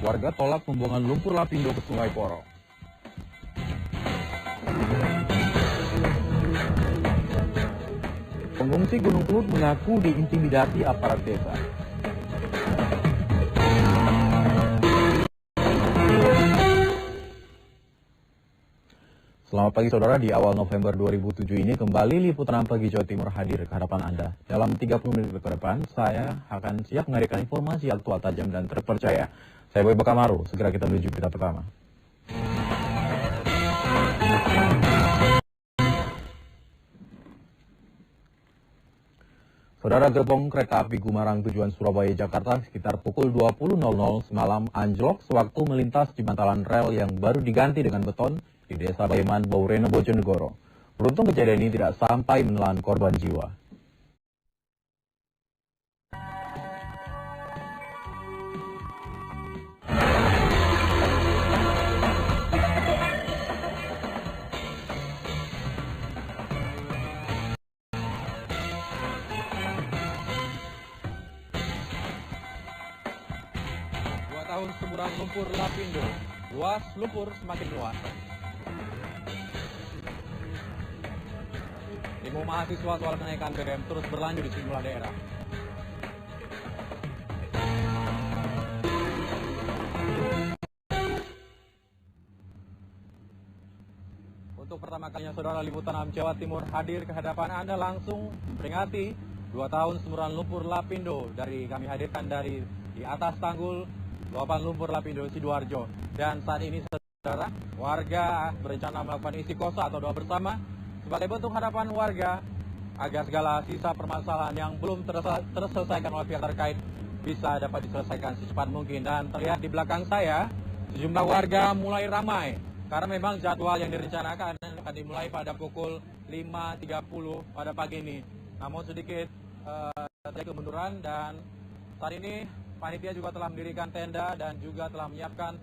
Warga tolak pembuangan lumpur Lapindo ke Sungai Porong. Pengungsi Gunung Kelut mengaku diintimidasi aparat desa. Selamat pagi saudara, di awal November 2007 ini kembali Liputan Pagi Jawa Timur hadir ke hadapan Anda. Dalam 30 menit ke depan, saya akan siap menghadirkan informasi aktual, tajam, dan terpercaya. Saya Boy Bakamaru, segera kita menuju berita pertama. Saudara, gerbong kereta api Gumarang tujuan Surabaya Jakarta sekitar pukul 20.00 semalam anjlok sewaktu melintas di bantalan rel yang baru diganti dengan beton di Desa Bayeman, Baureno, Bojonegoro. Beruntung kejadian ini tidak sampai menelan korban jiwa. Tahun semburan lumpur Lapindo, luas lumpur semakin luas. Demo mahasiswa soal kenaikan BBM terus berlanjut di sejumlah daerah. Untuk pertama kalinya saudara, Liputan 6 Jawa Timur hadir ke hadapan Anda langsung memperingati 2 tahun semburan lumpur Lapindo. Kami hadirkan dari di atas tanggul luapan lumpur Lapindo Sidoarjo. Dan saat ini saudara, warga berencana melakukan istiqosah atau doa bersama sebagai bentuk harapan warga agar segala sisa permasalahan yang belum terselesaikan oleh pihak terkait bisa dapat diselesaikan secepat mungkin. Dan terlihat di belakang saya, sejumlah warga mulai ramai karena memang jadwal yang direncanakan akan dimulai pada pukul 5.30 pada pagi ini. Namun sedikit terjadi kemunduran, dan saat ini panitia juga telah mendirikan tenda dan juga telah menyiapkan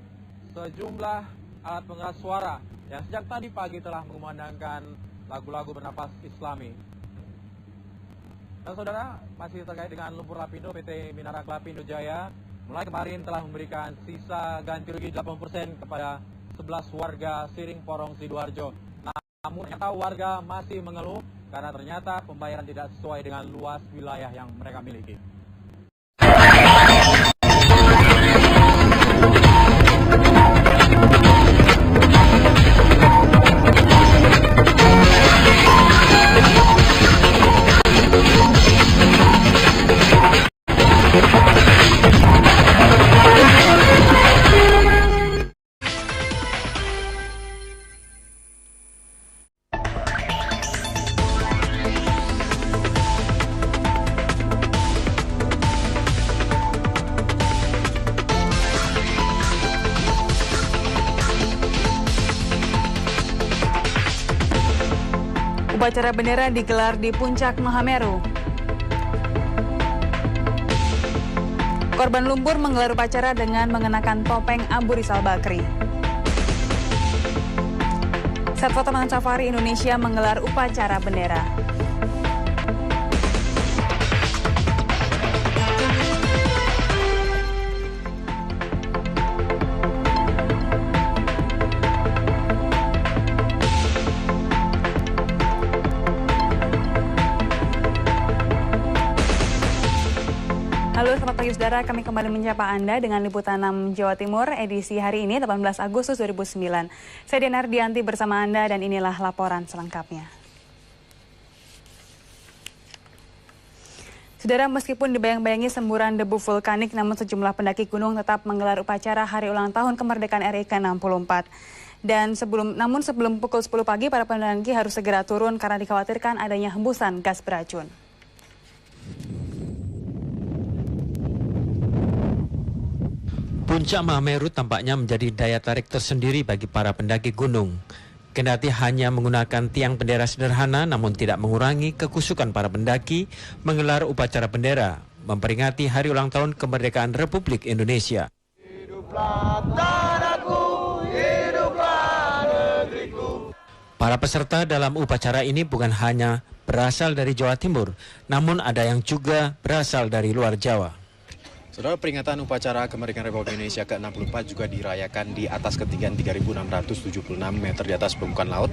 sejumlah alat pengeras suara yang sejak tadi pagi telah mengumandangkan lagu-lagu bernafas Islami. Dan saudara, masih terkait dengan lumpur Lapindo, PT Minarak Lapindo Jaya mulai kemarin telah memberikan sisa ganti rugi 80% kepada 11 warga Siring Porong Sidoarjo. Namun ternyata warga masih mengeluh karena ternyata pembayaran tidak sesuai dengan luas wilayah yang mereka miliki. Upacara bendera digelar di Puncak Mahameru. Korban lumpur menggelar upacara dengan mengenakan topeng Abu Rizal Bakri. Satwa Taman Safari Indonesia menggelar upacara bendera. Halo, selamat pagi saudara. Kami kembali menyapa Anda dengan Liputan 6 Jawa Timur edisi hari ini 18 Agustus 2009. Saya Diana Ardianti bersama Anda dan inilah laporan selengkapnya. Saudara, meskipun dibayang-bayangi semburan debu vulkanik, namun sejumlah pendaki gunung tetap menggelar upacara hari ulang tahun kemerdekaan RI ke-64. Dan sebelum pukul 10 pagi, para pendaki harus segera turun karena dikhawatirkan adanya hembusan gas beracun. Puncak Mahameru tampaknya menjadi daya tarik tersendiri bagi para pendaki gunung. Kendati hanya menggunakan tiang bendera sederhana namun tidak mengurangi kekusukan para pendaki menggelar upacara bendera memperingati hari ulang tahun kemerdekaan Republik Indonesia. Hiduplah tanahku, hiduplah negeriku. Para peserta dalam upacara ini bukan hanya berasal dari Jawa Timur, namun ada yang juga berasal dari luar Jawa. Saudara, peringatan upacara kemerdekaan Republik Indonesia ke-64 juga dirayakan di atas ketinggian 3.676 meter di atas permukaan laut,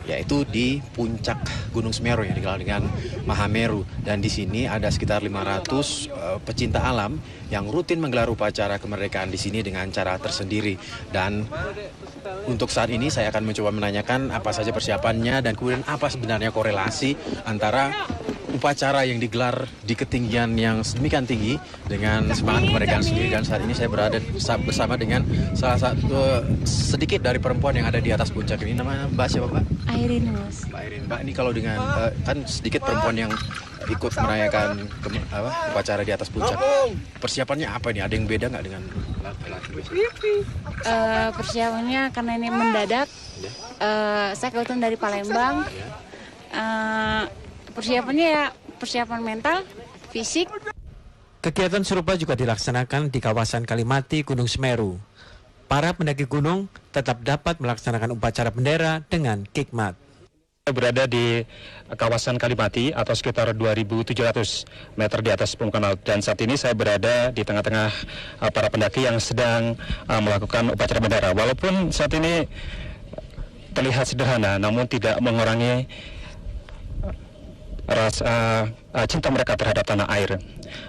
yaitu di puncak Gunung Semeru yang dikenal dengan Mahameru. Dan di sini ada sekitar 500 pecinta alam yang rutin menggelar upacara kemerdekaan di sini dengan cara tersendiri. Dan untuk saat ini saya akan mencoba menanyakan apa saja persiapannya dan kemudian apa sebenarnya korelasi antara upacara yang digelar di ketinggian yang sedemikian tinggi dengan semangat kemerdekaan sendiri. Dan saat ini saya berada bersama dengan salah satu sedikit dari perempuan yang ada di atas puncak ini. Namanya Mbak siapa, Mbak? Airin, Mas. Mbak Airin. Mbak, ini kalau dengan kan sedikit perempuan yang ikut merayakan upacara di atas puncak. Persiapannya apa ini? Ada yang beda nggak dengan laki-laki? Persiapannya karena ini mendadak. Saya kebetulan dari Palembang. Persiapannya ya persiapan mental, fisik. Kegiatan serupa juga dilaksanakan di kawasan Kalimati, Gunung Semeru. Para pendaki gunung tetap dapat melaksanakan upacara bendera dengan khikmat. Saya berada di kawasan Kalimati atau sekitar 2.700 meter di atas permukaan laut. Dan saat ini saya berada di tengah-tengah para pendaki yang sedang melakukan upacara bendera. Walaupun saat ini terlihat sederhana, namun tidak mengurangi rasa cinta mereka terhadap tanah air.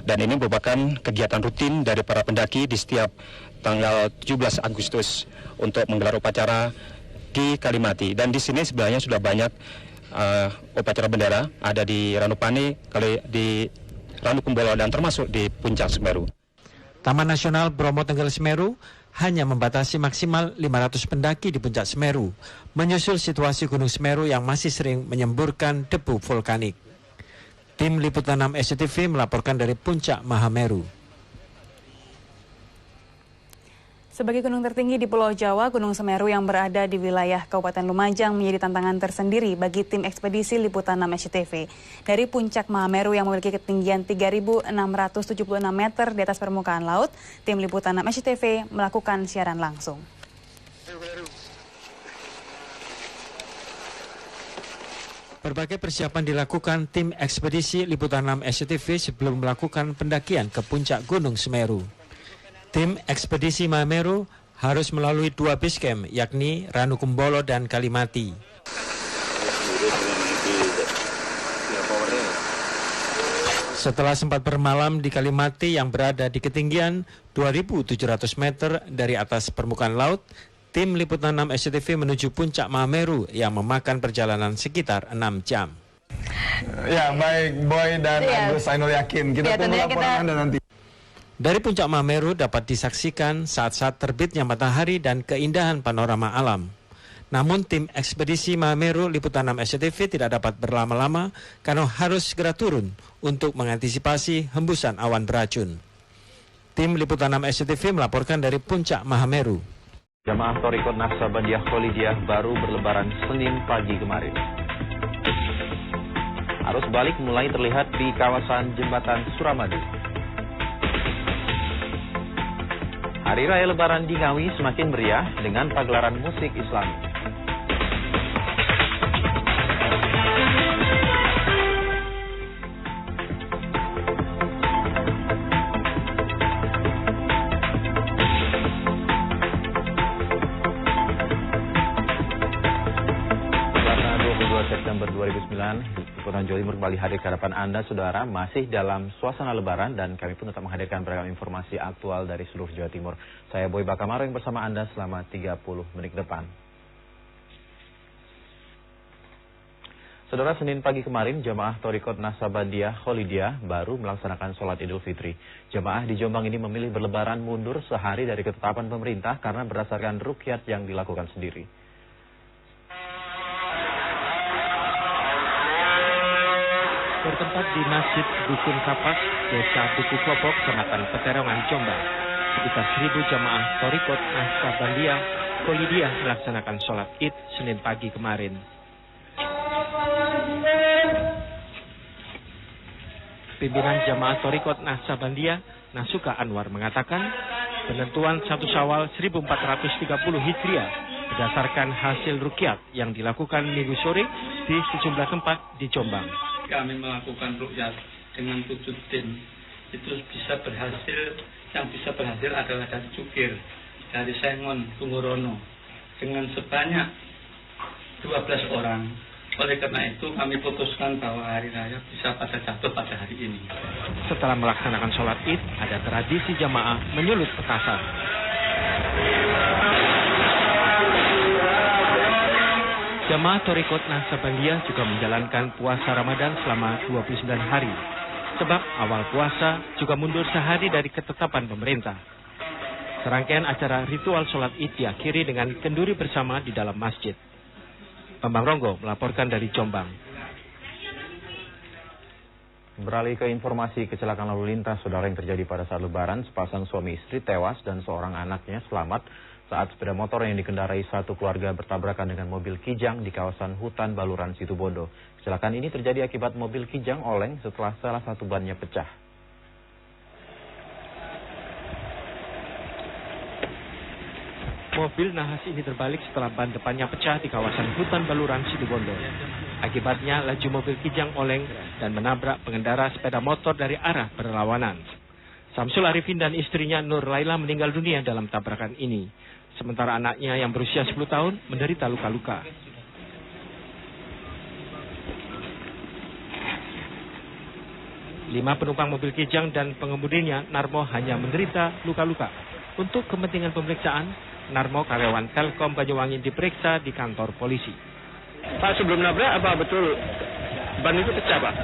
Dan ini merupakan kegiatan rutin dari para pendaki di setiap tanggal 17 Agustus untuk menggelar upacara di Kalimati. Dan di sini sebenarnya sudah banyak upacara bendera, ada di Ranupani, di Ranukumbolo, dan termasuk di Puncak Semeru. Taman Nasional Bromo Tengger Semeru hanya membatasi maksimal 500 pendaki di Puncak Semeru, menyusul situasi Gunung Semeru yang masih sering menyemburkan debu vulkanik. Tim Liputan 6 SCTV melaporkan dari Puncak Mahameru. Sebagai gunung tertinggi di Pulau Jawa, Gunung Semeru yang berada di wilayah Kabupaten Lumajang menjadi tantangan tersendiri bagi tim ekspedisi Liputan 6 SCTV. Dari Puncak Mahameru yang memiliki ketinggian 3.676 meter di atas permukaan laut, tim Liputan 6 SCTV melakukan siaran langsung. Berbagai persiapan dilakukan tim ekspedisi Liputan 6 SCTV sebelum melakukan pendakian ke puncak Gunung Semeru. Tim ekspedisi Mahameru harus melalui 2 base camp, yakni Ranukumbolo dan Kalimati. Setelah sempat bermalam di Kalimati yang berada di ketinggian 2.700 meter dari atas permukaan laut, tim Liputan 6 SCTV menuju puncak Mahameru yang memakan perjalanan sekitar 6 jam. Ya, baik Boy dan Agus Ainul Yakin. Kita tunggu laporan Anda nanti. Dari puncak Mahameru dapat disaksikan saat-saat terbitnya matahari dan keindahan panorama alam. Namun tim ekspedisi Mahameru Liputan 6 SCTV tidak dapat berlama-lama karena harus segera turun untuk mengantisipasi hembusan awan beracun. Tim Liputan 6 SCTV melaporkan dari puncak Mahameru. Jamaah Thariqat Naqsabandiyah Kholidiyah baru berlebaran Senin pagi kemarin. Arus balik mulai terlihat di kawasan Jembatan Suramadu. Hari Raya Lebaran di Ngawi semakin meriah dengan pagelaran musik Islami. September 2009, Liputan Jawa Timur kembali hadir ke hadapan Anda, Saudara, masih dalam suasana Lebaran dan kami pun tetap menghadirkan beragam informasi aktual dari seluruh Jawa Timur. Saya Boy Bakamaro yang bersama Anda selama 30 menit depan. Saudara, Senin pagi kemarin, Jamaah Thariqat Naqsabandiyah Kholidiyah baru melaksanakan sholat Idul Fitri. Jamaah di Jombang ini memilih berlebaran mundur sehari dari ketetapan pemerintah karena berdasarkan ruqyat yang dilakukan sendiri. Bertempat di Masjid Dusun Kapas, Desa Duku Klopok, Kecamatan Peterongan, Jombang. sekitar 1.000 jamaah Thariqat Naqsabandiyah Khalidiyah melaksanakan sholat Id Senin pagi kemarin. Pimpinan jamaah Thariqat Naqsabandiyah Nasuka Anwar mengatakan penentuan 1 Syawal 1430 Hijriah berdasarkan hasil ruqyat yang dilakukan minggu sore di sejumlah tempat di Jombang. Kami melakukan ruqyat dengan 7 tim, itu bisa berhasil, yang bisa berhasil adalah dari Cukir, dari Sengon, Tunggurono, dengan sebanyak 12 orang. Oleh karena itu kami putuskan bahwa hari raya bisa pada jatuh pada hari ini. Setelah melaksanakan sholat Id, ada tradisi jamaah menyulut petasan. Jamaah Thariqat Naqsabandiyah juga menjalankan puasa Ramadan selama 29 hari. Sebab awal puasa juga mundur sehari dari ketetapan pemerintah. Serangkaian acara ritual sholat Id diakhiri dengan kenduri bersama di dalam masjid. Bambang Ronggo melaporkan dari Jombang. Beralih ke informasi kecelakaan lalu lintas, saudara, yang terjadi pada saat Lebaran, sepasang suami istri tewas dan seorang anaknya selamat saat sepeda motor yang dikendarai satu keluarga bertabrakan dengan mobil Kijang di kawasan hutan Baluran, Situbondo. Kecelakaan ini terjadi akibat mobil Kijang oleng setelah salah satu bannya pecah. Mobil nahas ini terbalik setelah ban depannya pecah di kawasan hutan Baluran, Situbondo. Akibatnya laju mobil Kijang oleng dan menabrak pengendara sepeda motor dari arah berlawanan. Samsul Arifin dan istrinya Nur Laila meninggal dunia dalam tabrakan ini. Sementara anaknya yang berusia 10 tahun menderita luka-luka. Lima penumpang mobil Kijang dan pengemudinya Narmo hanya menderita luka-luka. Untuk kepentingan pemeriksaan, Narmo karyawan Telkom Banyuwangi diperiksa di kantor polisi. Pak, sebelum nabrak apa betul ban itu pecah, Pak?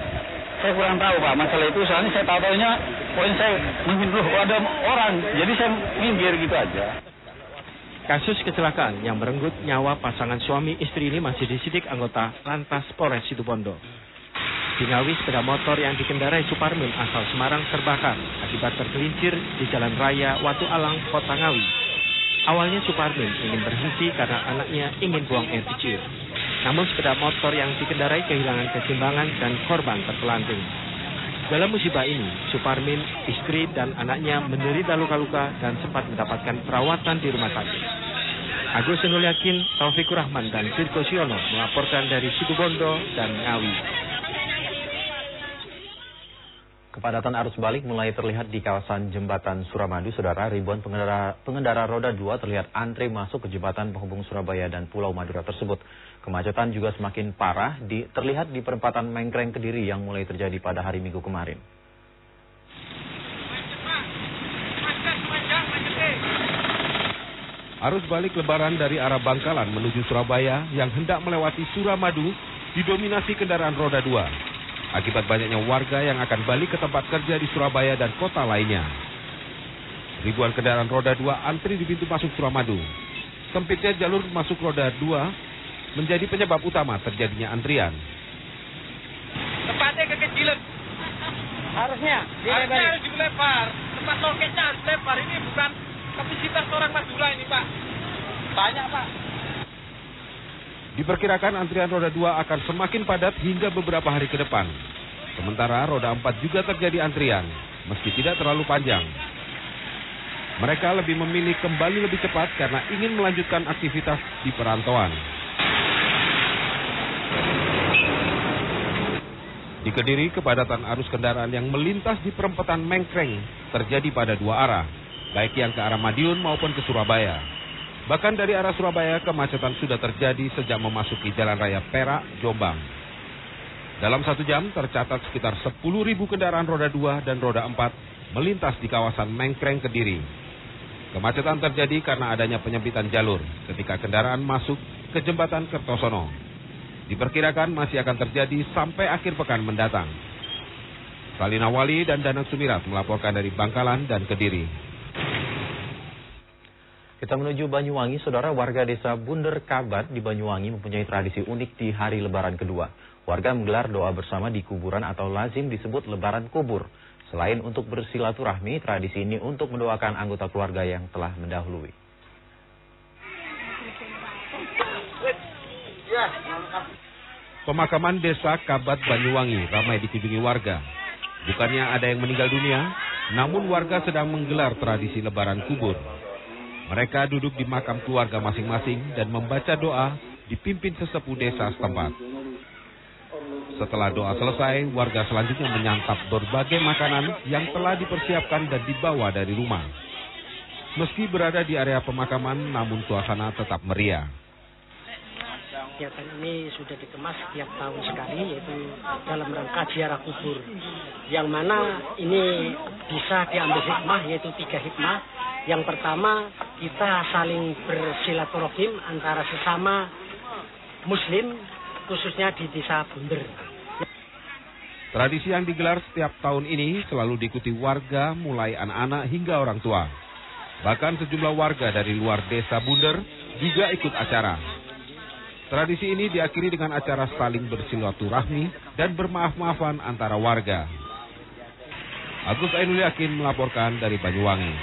Saya kurang tahu, Pak, masalah itu. Soalnya saya tahu-tahunya, poin saya mungkin ada orang, jadi saya minggir gitu aja. Kasus kecelakaan yang merenggut nyawa pasangan suami istri ini masih disidik anggota Lantas Polres Situbondo. Di Ngawi, sepeda motor yang dikendarai Suparmin asal Semarang terbakar akibat tergelincir di Jalan Raya Watu Alang, Kota Ngawi. Awalnya Suparmin ingin berhenti karena anaknya ingin buang air kecil. Namun sepeda motor yang dikendarai kehilangan keseimbangan dan korban terpelanting. Dalam musibah ini, Suparmin, istri dan anaknya menderita luka-luka dan sempat mendapatkan perawatan di rumah sakit. Agus Senul Yakin, Taufikur Rahman dan Firko Siono melaporkan dari Situbondo dan Ngawi. Kepadatan arus balik mulai terlihat di kawasan Jembatan Suramadu, saudara. Ribuan pengendara roda 2 terlihat antre masuk ke jembatan penghubung Surabaya dan Pulau Madura tersebut. Kemacetan juga semakin parah terlihat di perempatan Mengkreng Kediri yang mulai terjadi pada hari Minggu kemarin. Arus balik lebaran dari arah Bangkalan menuju Surabaya yang hendak melewati Suramadu didominasi kendaraan roda 2. Akibat banyaknya warga yang akan balik ke tempat kerja di Surabaya dan kota lainnya. Ribuan kendaraan roda 2 antri di pintu masuk Suramadu. Sempitnya jalur masuk roda 2 menjadi penyebab utama terjadinya antrian. Tempatnya kekecilan. Harusnya harus dilebar. Tempat loketnya harus lebar. Ini bukan kapasitas orang Madura ini, Pak. Banyak, Pak. Diperkirakan antrian roda 2 akan semakin padat hingga beberapa hari ke depan. Sementara roda 4 juga terjadi antrian, meski tidak terlalu panjang. Mereka lebih memilih kembali lebih cepat karena ingin melanjutkan aktivitas di perantauan. Di Kediri, kepadatan arus kendaraan yang melintas di perempatan Mengkreng terjadi pada 2 arah, baik yang ke arah Madiun maupun ke Surabaya. Bahkan dari arah Surabaya, kemacetan sudah terjadi sejak memasuki Jalan Raya Perak, Jombang. Dalam 1 jam tercatat sekitar 10.000 kendaraan roda 2 dan roda 4 melintas di kawasan Mengkreng Kediri. Kemacetan terjadi karena adanya penyempitan jalur ketika kendaraan masuk ke jembatan Kertosono. Diperkirakan masih akan terjadi sampai akhir pekan mendatang. Salina Wali dan Danang Sumirat melaporkan dari Bangkalan dan Kediri. Kita menuju Banyuwangi, saudara. Warga desa Bunder Kabat di Banyuwangi mempunyai tradisi unik di hari Lebaran kedua. Warga menggelar doa bersama di kuburan atau lazim disebut Lebaran Kubur. Selain untuk bersilaturahmi, tradisi ini untuk mendoakan anggota keluarga yang telah mendahului. Pemakaman Desa Kabat Banyuwangi ramai dikunjungi warga. Bukannya ada yang meninggal dunia, namun warga sedang menggelar tradisi lebaran kubur. Mereka duduk di makam keluarga masing-masing dan membaca doa dipimpin sesepuh desa setempat. Setelah doa selesai, warga selanjutnya menyantap berbagai makanan yang telah dipersiapkan dan dibawa dari rumah. Meski berada di area pemakaman, namun suasana tetap meriah. Kegiatan ini sudah dikemas setiap tahun sekali, yaitu dalam rangka ziarah kubur. Yang mana ini bisa diambil hikmah, yaitu 3 hikmah. Yang pertama, kita saling bersilaturahim antara sesama Muslim, khususnya di Desa Bunder. Tradisi yang digelar setiap tahun ini selalu diikuti warga, mulai anak-anak hingga orang tua. Bahkan sejumlah warga dari luar Desa Bunder juga ikut acara. Tradisi ini diakhiri dengan acara saling bersilaturahmi dan bermaaf-maafan antara warga. Agus Ainul Yakin melaporkan dari Banyuwangi.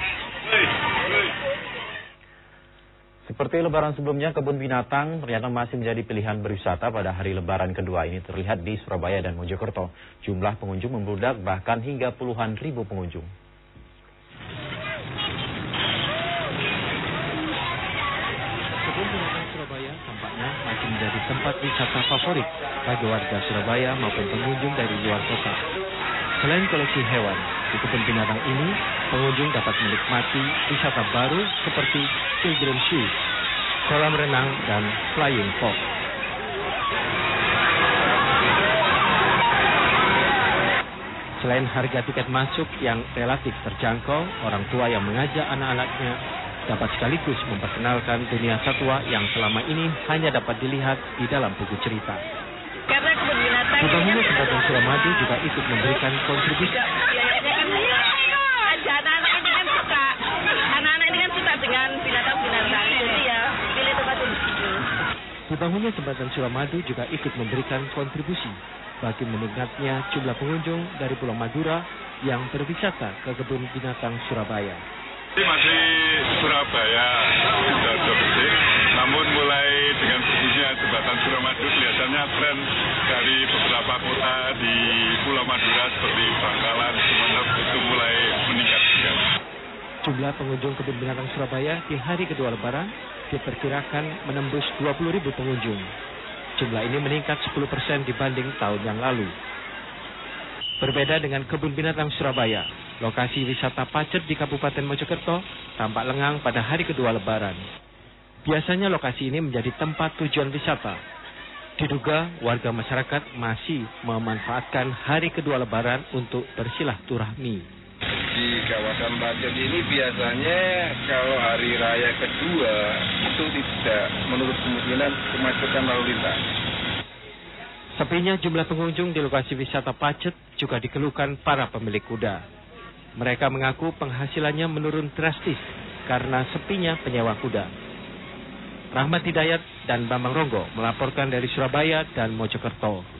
Seperti lebaran sebelumnya, kebun binatang ternyata masih menjadi pilihan berwisata pada hari lebaran kedua. Ini terlihat di Surabaya dan Mojokerto. Jumlah pengunjung membludak bahkan hingga puluhan ribu pengunjung. Kebun binatang Surabaya tampaknya masih menjadi tempat wisata favorit bagi warga Surabaya maupun pengunjung dari luar kota. Selain koleksi hewan, di kebun binatang ini, pengunjung dapat menikmati wisata baru seperti children show, kolam renang, dan flying fox. Selain harga tiket masuk yang relatif terjangkau, orang tua yang mengajak anak-anaknya dapat sekaligus memperkenalkan dunia satwa yang selama ini hanya dapat dilihat di dalam buku cerita. Karena kebun binatang Penghuni Kabupaten Suramadu juga ikut memberikan kontribusi. Anak-anak ini kan suka, anak-anak ini kan suka dengan binatang-binatang, jadi ya pilih tempat di situ. Penghuni Jembatan Suramadu juga ikut memberikan kontribusi bagi meningkatnya jumlah pengunjung dari Pulau Madura yang berwisata ke kebun binatang Surabaya. Masih Surabaya sudah bersih, namun mulai dengan berdirinya Jembatan Suramadu kelihatannya tren dari beberapa kota di Pulau Madura seperti Bangkalan, Sumeneb itu mulai meningkat juga. Jumlah pengunjung kebun binatang Surabaya di hari kedua Lebaran diperkirakan menembus 20.000 pengunjung. Jumlah ini meningkat 10% dibanding tahun yang lalu. Berbeda dengan kebun binatang Surabaya, lokasi wisata Pacet di Kabupaten Mojokerto tampak lengang pada hari kedua Lebaran. Biasanya lokasi ini menjadi tempat tujuan wisata. Diduga warga masyarakat masih memanfaatkan hari kedua Lebaran untuk bersilaturahmi. Di kawasan Pacet ini biasanya kalau hari raya kedua itu tidak menurut kemungkinan kemacetan lalu lintas. Sepinya jumlah pengunjung di lokasi wisata Pacet juga dikeluhkan para pemilik kuda. Mereka mengaku penghasilannya menurun drastis karena sepinya penyewa kuda. Rahmat Hidayat dan Bambang Ronggo melaporkan dari Surabaya dan Mojokerto.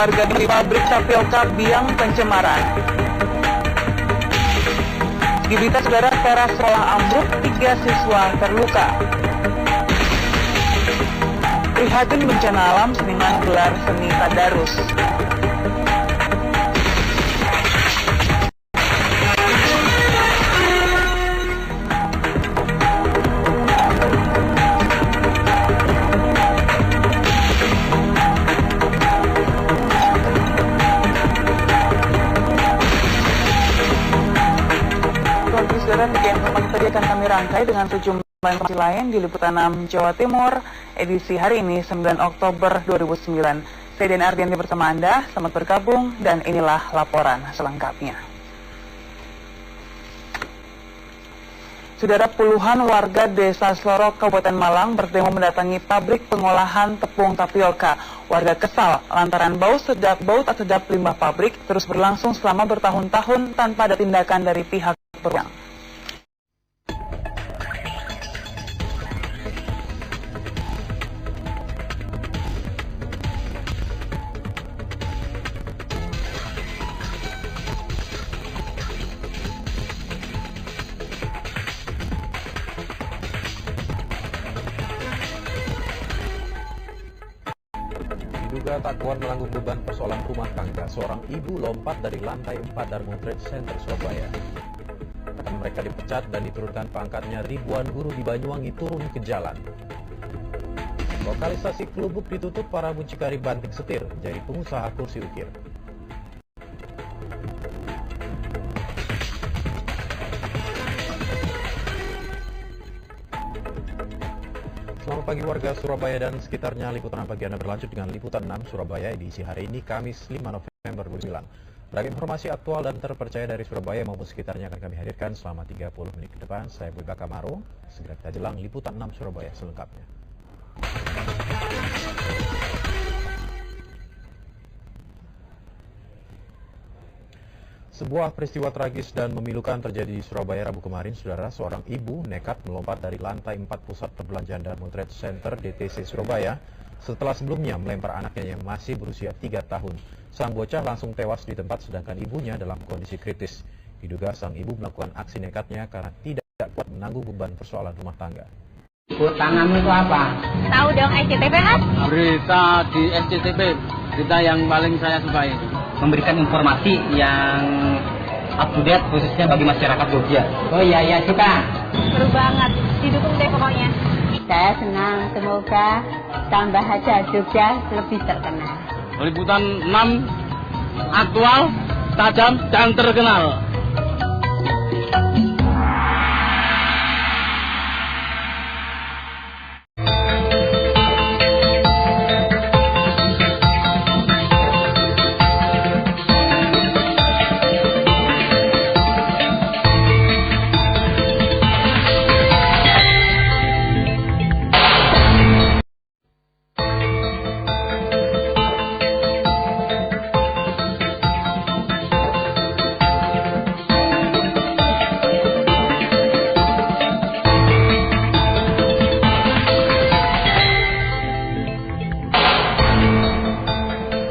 Warga di pabrik tapioka biang pencemaran. Di Blitar, saudara, teras sekolah ambruk, 3 siswa terluka. Prihatin bencana alam, seniman gelar seni tadarus. Informasi tadi akan kami rangkai dengan sejumlah informasi lain di Liputan 6 Jawa Timur, edisi hari ini 9 Oktober 2009. Saya Dian Ardianti bersama Anda, selamat bergabung dan inilah laporan selengkapnya. Saudara, puluhan warga Desa Slorok, Kabupaten Malang berdemo mendatangi pabrik pengolahan tepung tapioka. Warga kesal lantaran bau tak sedap limbah pabrik terus berlangsung selama bertahun-tahun tanpa ada tindakan dari pihak berwenang. Diduga tak kuat menanggung beban persoalan rumah tangga, seorang ibu lompat dari lantai 4 Darmo Trade Center Surabaya. Bahkan mereka dipecat dan diturunkan pangkatnya, ribuan buruh di Banyuwangi turun ke jalan. Lokalisasi Klubuk ditutup, para mucikari banting setir jadi pengusaha kursi ukir. Selamat pagi warga Surabaya dan sekitarnya, liputan pagi Anda berlanjut dengan liputan 6 Surabaya edisi hari ini Kamis 5 November 2009. Beragam informasi aktual dan terpercaya dari Surabaya maupun sekitarnya akan kami hadirkan selama 30 menit ke depan. Saya Boy Bakamaro, segera kita jelang liputan 6 Surabaya selengkapnya. Sebuah peristiwa tragis dan memilukan terjadi di Surabaya Rabu kemarin, saudara. Seorang ibu nekat melompat dari lantai 4 pusat perbelanjaan Darmo Trade Center DTC Surabaya setelah sebelumnya melempar anaknya yang masih berusia 3 tahun. Sang bocah langsung tewas di tempat sedangkan ibunya dalam kondisi kritis. Diduga sang ibu melakukan aksi nekatnya karena tidak kuat menanggung beban persoalan rumah tangga. Tanganmu itu apa? Tahu dong SCTV, Mas? Berita di SCTV, berita yang paling saya sukai. Memberikan informasi yang up to date khususnya bagi masyarakat Jogja. Oh iya suka. Seru banget, didukung deh pokoknya. Saya senang, semoga tambah aja Jogja lebih terkenal. Liputan 6 aktual, tajam dan terkenal.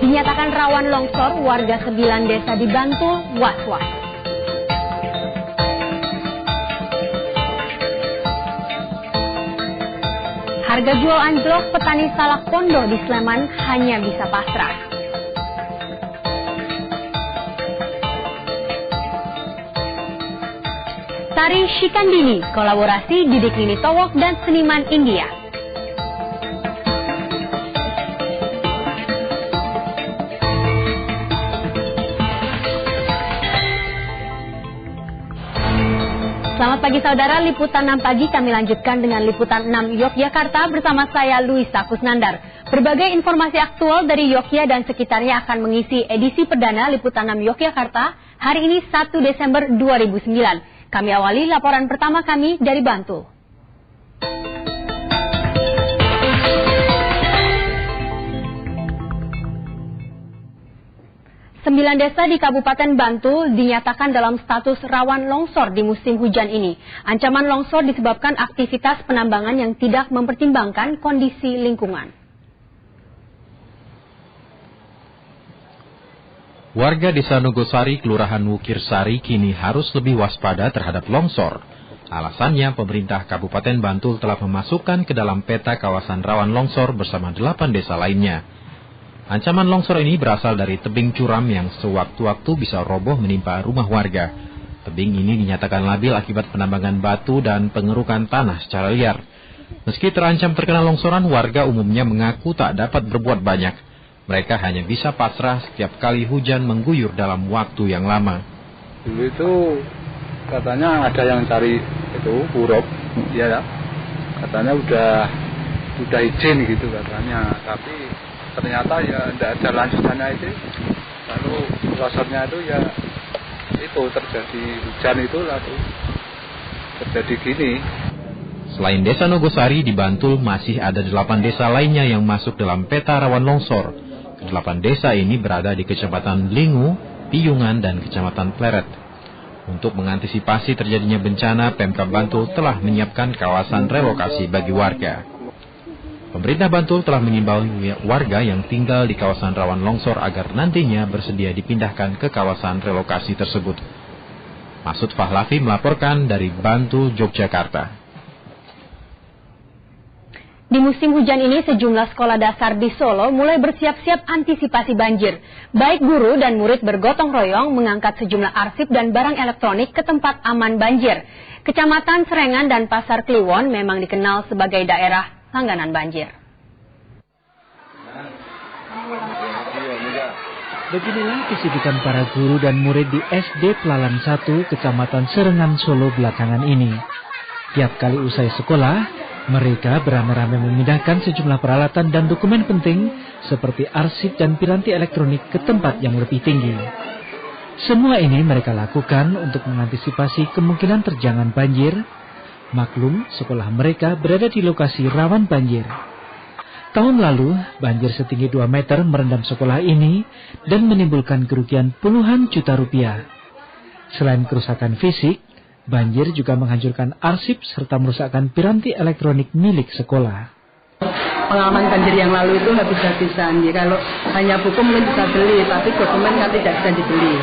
Dinyatakan rawan longsor, warga 9 desa di Bantul was-was. Harga jual anjlok, petani salak Pondo di Sleman hanya bisa pasrah. Tari Shikandini, kolaborasi Didik Nini Towok dan seniman India. Selamat pagi saudara, liputan 6 pagi kami lanjutkan dengan liputan 6 Yogyakarta bersama saya Luisa Kusnandar. Berbagai informasi aktual dari Yogyakarta dan sekitarnya akan mengisi edisi perdana liputan 6 Yogyakarta hari ini 1 Desember 2009. Kami awali laporan pertama kami dari Bantul. 9 desa di Kabupaten Bantul dinyatakan dalam status rawan longsor di musim hujan ini. Ancaman longsor disebabkan aktivitas penambangan yang tidak mempertimbangkan kondisi lingkungan. Warga Desa Nogosari, Kelurahan Wukirsari kini harus lebih waspada terhadap longsor. Alasannya, pemerintah Kabupaten Bantul telah memasukkan ke dalam peta kawasan rawan longsor bersama 8 desa lainnya. Ancaman longsor ini berasal dari tebing curam yang sewaktu-waktu bisa roboh menimpa rumah warga. Tebing ini dinyatakan labil akibat penambangan batu dan pengerukan tanah secara liar. Meski terancam terkena longsoran, warga umumnya mengaku tak dapat berbuat banyak. Mereka hanya bisa pasrah setiap kali hujan mengguyur dalam waktu yang lama. Dulu itu katanya ada yang cari itu buruk, ya katanya udah izin gitu katanya, tapi ternyata ya tidak ada lanjutannya itu. Lalu longsornya itu ya itu terjadi hujan itu lalu terjadi gini. Selain desa Nogosari di Bantul, masih ada 8 desa lainnya yang masuk dalam peta rawan longsor. Ke-8 desa ini berada di Kecamatan Lingu, Piyungan, dan Kecamatan Pleret. Untuk mengantisipasi terjadinya bencana, Pemkab Bantul telah menyiapkan kawasan relokasi bagi warga. Pemerintah Bantul telah mengimbau warga yang tinggal di kawasan rawan longsor agar nantinya bersedia dipindahkan ke kawasan relokasi tersebut. Masud Fahlavi melaporkan dari Bantul, Yogyakarta. Di musim hujan ini, sejumlah sekolah dasar di Solo mulai bersiap-siap antisipasi banjir. Baik guru dan murid bergotong royong mengangkat sejumlah arsip dan barang elektronik ke tempat aman banjir. Kecamatan Serengan dan Pasar Kliwon memang dikenal sebagai daerah langganan banjir. Beginilah kesibukan para guru dan murid di SD Pelalan 1, Kecamatan Serengan, Solo belakangan ini. Tiap kali usai sekolah, mereka beramai-ramai memindahkan sejumlah peralatan dan dokumen penting seperti arsip dan piranti elektronik ke tempat yang lebih tinggi. Semua ini mereka lakukan untuk mengantisipasi kemungkinan terjangan banjir. Maklum, sekolah mereka berada di lokasi rawan banjir. Tahun lalu, banjir setinggi 2 meter merendam sekolah ini dan menimbulkan kerugian puluhan juta rupiah. Selain kerusakan fisik, banjir juga menghancurkan arsip serta merusakkan piranti elektronik milik sekolah. Pengalaman banjir yang lalu itu habis-habisan. Ya, kalau hanya buku mungkin bisa beli, tapi dokumen kan tidak bisa dibeli.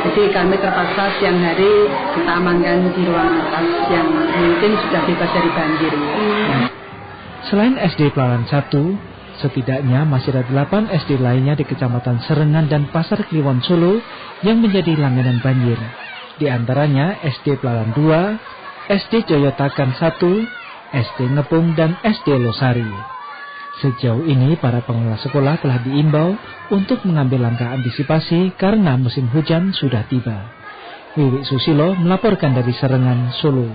Jadi kami terpaksa siang hari kita amankan di ruang atas yang mungkin sudah bebas dari banjir. Selain SD Pelalan 1, setidaknya masih ada 8 SD lainnya di Kecamatan Serengan dan Pasar Kliwon, Solo yang menjadi langganan banjir. Di antaranya SD Pelalan 2, SD Joyotakan 1, SD Ngepung, dan SD Losari. Sejauh ini para pengelola sekolah telah diimbau untuk mengambil langkah antisipasi karena musim hujan sudah tiba. Wiwi Susilo melaporkan dari Serengan, Solo.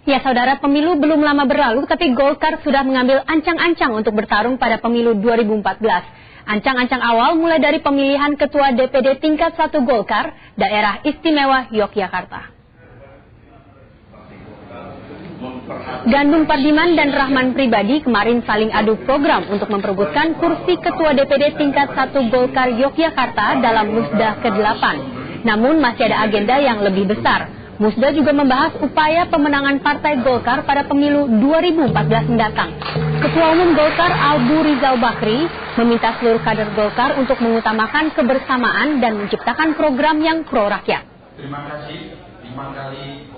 Ya saudara, pemilu belum lama berlalu tapi Golkar sudah mengambil ancang-ancang untuk bertarung pada pemilu 2014. Ancang-ancang awal mulai dari pemilihan Ketua DPD tingkat 1 Golkar, Daerah Istimewa Yogyakarta. Gandum Pardiman dan Rahman Pribadi kemarin saling adu program untuk memperebutkan kursi Ketua DPD tingkat 1 Golkar Yogyakarta dalam Musda ke-8. Namun masih ada agenda yang lebih besar. Musda juga membahas upaya pemenangan Partai Golkar pada pemilu 2014 mendatang. Ketua Umum Golkar Abu Rizal Bakri meminta seluruh kader Golkar untuk mengutamakan kebersamaan dan menciptakan program yang pro rakyat. Terima kasih 5 kali.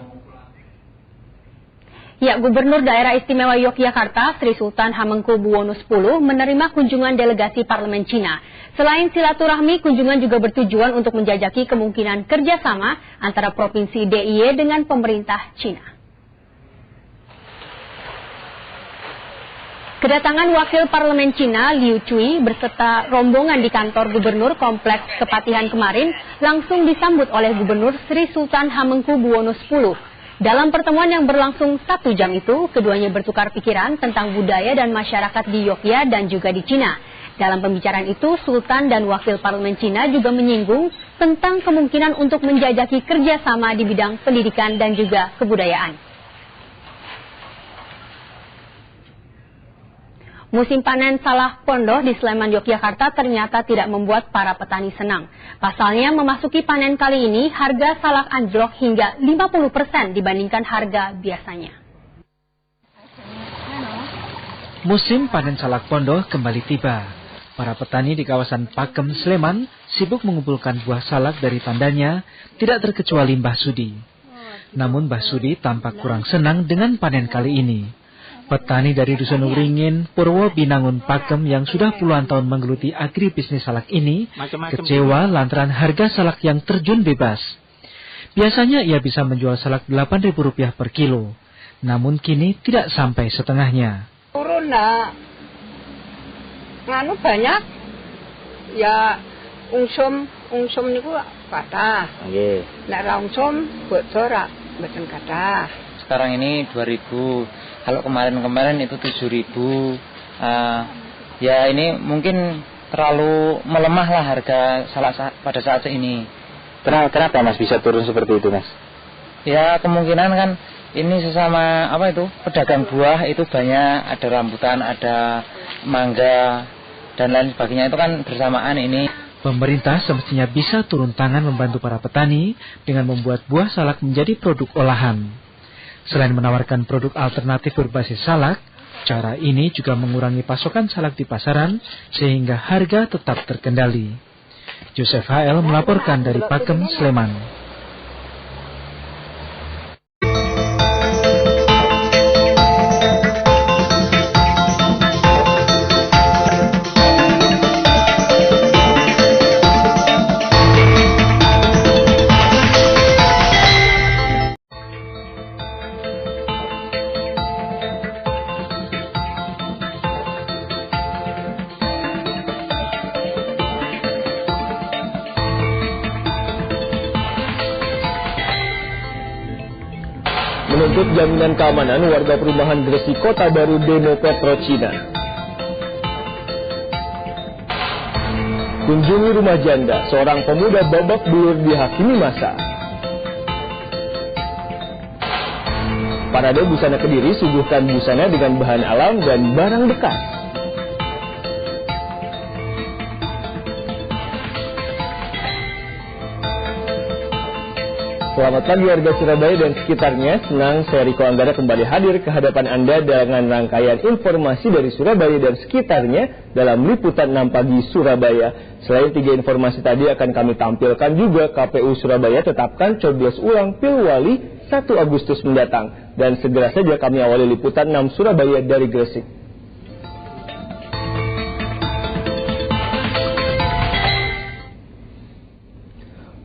Ya, Gubernur Daerah Istimewa Yogyakarta Sri Sultan Hamengkubuwono X menerima kunjungan delegasi parlemen Cina. Selain silaturahmi, kunjungan juga bertujuan untuk menjajaki kemungkinan kerjasama antara Provinsi DIY dengan pemerintah Cina. Kedatangan Wakil Parlemen Cina Liu Cui berserta rombongan di kantor Gubernur Kompleks Kepatihan kemarin langsung disambut oleh Gubernur Sri Sultan Hamengkubuwono X. Dalam pertemuan yang berlangsung 1 jam itu, keduanya bertukar pikiran tentang budaya dan masyarakat di Yogyakarta dan juga di Cina. Dalam pembicaraan itu, Sultan dan Wakil Parlemen Cina juga menyinggung tentang kemungkinan untuk menjajaki kerjasama di bidang pendidikan dan juga kebudayaan. Musim panen salah pondoh di Sleman, Yogyakarta ternyata tidak membuat para petani senang. Pasalnya memasuki panen kali ini harga salak anjlok hingga 50% dibandingkan harga biasanya. Musim panen salak pondoh kembali tiba. Para petani di kawasan Pakem, Sleman sibuk mengumpulkan buah salak dari tandanya, tidak terkecuali Mbah Sudi. Namun Mbah Sudi tampak kurang senang dengan panen kali ini. Petani dari Dusun Uringin, Purwo Binangun, Pakem yang sudah puluhan tahun menggeluti agribisnis salak ini kecewa lantaran harga salak yang terjun bebas. Biasanya ia bisa menjual salak Rp8.000 per kilo, namun kini tidak sampai setengahnya. Turun nak, nganu banyak, ya ungsum niku kathah. Nggih. Nek ra ungsum bocor ra mboten kathah. Sekarang ini 2.000. Kalau kemarin itu 7.000, ya ini mungkin terlalu melemah lah harga salak pada saat ini. Kenapa Mas bisa turun seperti itu Mas? Ya kemungkinan kan ini sesama pedagang buah itu banyak, ada rambutan, ada mangga dan lain sebagainya, itu kan bersamaan ini. Pemerintah semestinya bisa turun tangan membantu para petani dengan membuat buah salak menjadi produk olahan. Selain menawarkan produk alternatif berbasis salak, cara ini juga mengurangi pasokan salak di pasaran sehingga harga tetap terkendali. Joseph HL melaporkan dari Pakem, Sleman. Menuntut jaminan keamanan, warga perumahan Gresik Kota Baru demo Petrocina. Kunjungi rumah janda, seorang pemuda babak belur dihakimi massa. Parade busana Kediri, suguhkan busana dengan bahan alam dan barang bekas. Selamat pagi warga Surabaya dan sekitarnya, senang saya Riko Anggara kembali hadir ke hadapan Anda dengan rangkaian informasi dari Surabaya dan sekitarnya dalam Liputan 6 Pagi Surabaya. Selain 3 informasi tadi akan kami tampilkan juga KPU Surabaya tetapkan coblos ulang Pilwali 1 Agustus mendatang. Dan segera saja kami awali Liputan 6 Surabaya dari Gresik.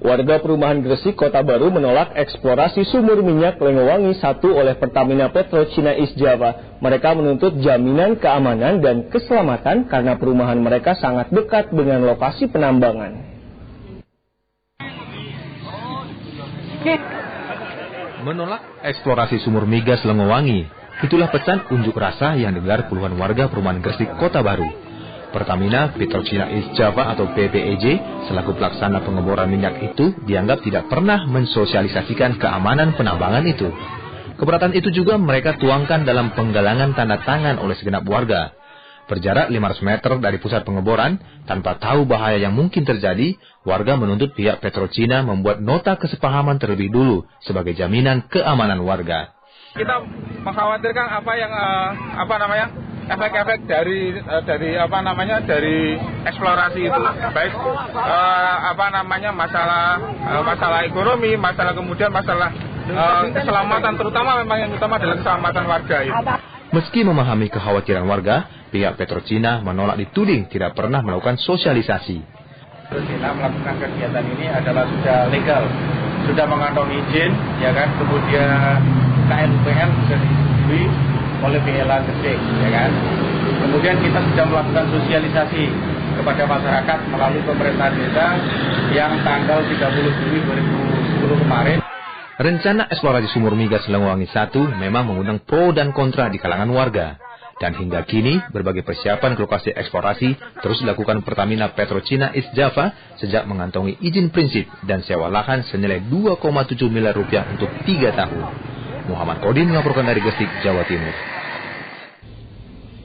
Warga perumahan Gresik Kota Baru menolak eksplorasi sumur minyak Lengowangi 1 oleh Pertamina Petrocina East Java. Mereka menuntut jaminan keamanan dan keselamatan karena perumahan mereka sangat dekat dengan lokasi penambangan. Menolak eksplorasi sumur migas Lengowangi, itulah pesan unjuk rasa yang digelar puluhan warga perumahan Gresik Kota Baru. Pertamina Petrocina East Java atau PPEJ selaku pelaksana pengeboran minyak itu dianggap tidak pernah mensosialisasikan keamanan penambangan itu. Keberatan itu juga mereka tuangkan dalam penggalangan tanda tangan oleh segenap warga. Berjarak 500 meter dari pusat pengeboran, tanpa tahu bahaya yang mungkin terjadi, warga menuntut pihak Petrocina membuat nota kesepahaman terlebih dulu sebagai jaminan keamanan warga. Kita mengkhawatirkan efek-efek dari eksplorasi itu, baik masalah ekonomi, kemudian masalah keselamatan, terutama memang yang utama adalah keselamatan warga itu. Meski memahami kekhawatiran warga, pihak Petrocina menolak dituding tidak pernah melakukan sosialisasi. Petrocina melakukan kegiatan ini adalah sudah legal, sudah mengantongi izin, ya kan, kemudian KNUPN sudah disetujui oleh BLA Gresik, ya kan. Kemudian kita sudah melakukan sosialisasi kepada masyarakat melalui pemerintah desa yang tanggal 30 Juli 2010 kemarin. Rencana eksplorasi sumur migas Lengowangi 1 memang mengundang pro dan kontra di kalangan warga. Dan hingga kini, berbagai persiapan ke lokasi eksplorasi terus dilakukan Pertamina Petrocina East Java sejak mengantongi izin prinsip dan sewa lahan senilai 2,7 miliar rupiah untuk 3 tahun. Muhammad Kodin melaporkan dari Gresik, Jawa Timur.